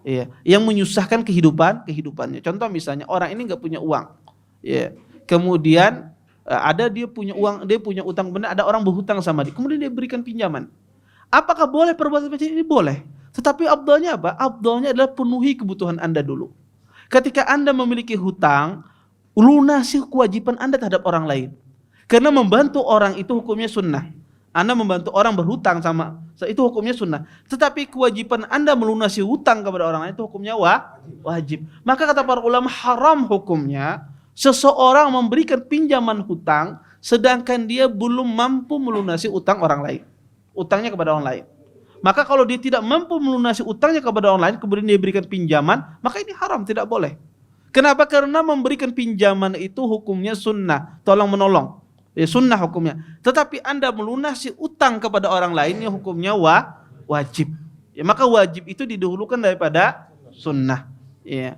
Ya. Yang menyusahkan kehidupannya. Contoh misalnya orang ini nggak punya uang. Ya, kemudian ada dia punya uang, dia punya utang benar, ada orang berhutang sama dia, kemudian dia berikan pinjaman. Apakah boleh perbuatan seperti ini? Boleh. Tetapi afdalnya apa? Afdalnya adalah penuhi kebutuhan Anda dulu. Ketika Anda memiliki hutang, lunasi kewajiban Anda terhadap orang lain. Karena membantu orang itu hukumnya sunnah. Anda membantu orang berhutang sama, itu hukumnya sunnah. Tetapi kewajiban Anda melunasi hutang kepada orang lain itu hukumnya wajib. Maka kata para ulama, haram hukumnya seseorang memberikan pinjaman hutang sedangkan dia belum mampu melunasi utang orang lain. Utangnya kepada orang lain. Maka kalau dia tidak mampu melunasi utangnya kepada orang lain, kemudian dia berikan pinjaman, maka ini haram, tidak boleh. Kenapa? Karena memberikan pinjaman itu hukumnya sunnah, tolong menolong. Ya, sunnah hukumnya. Tetapi Anda melunasi utang kepada orang lain, ya hukumnya wajib. Ya, maka wajib itu didahulukan daripada sunnah. Ya.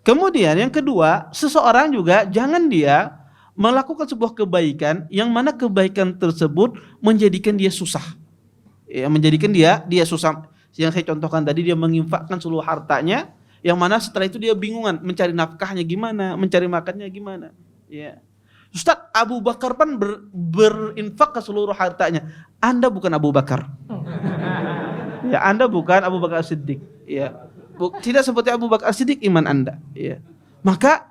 Kemudian yang kedua, seseorang juga jangan dia melakukan sebuah kebaikan yang mana kebaikan tersebut menjadikan dia susah. Ya, menjadikan dia susah. Yang saya contohkan tadi, dia menginfakkan seluruh hartanya, yang mana setelah itu dia bingungan mencari nafkahnya gimana, mencari makannya gimana. Ya. Ustaz, Abu Bakar pun berinfak ke seluruh hartanya. Anda bukan Abu Bakar. Ya, Anda bukan Abu Bakar Siddiq. Ya. Tidak seperti Abu Bakar Siddiq iman Anda. Ya. Maka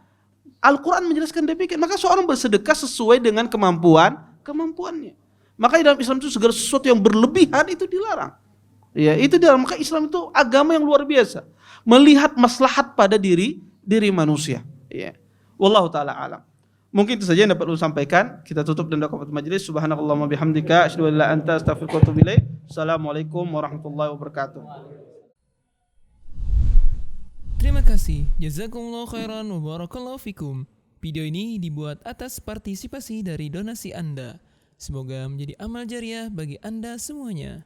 Al-Quran menjelaskan demikian. Maka seorang bersedekah sesuai dengan kemampuannya. Maka dalam Islam itu segala sesuatu yang berlebihan itu dilarang. Ya, itu dilarang. Maka Islam itu agama yang luar biasa. Melihat maslahat pada diri manusia. Ya. Wallahu ta'ala alam. Mungkin itu saja yang dapat saya sampaikan. Kita tutup dan doa majelis. Subhanakallahumma bihamdika asyhadu an la ilaha illa anta astaghfiruka wa atubu ilaik. Assalamualaikum warahmatullahi wabarakatuh. Terima kasih. Jazakumullah khairan wa barakallahu fikum. Video ini dibuat atas partisipasi dari donasi Anda. Semoga menjadi amal jariah bagi Anda semuanya.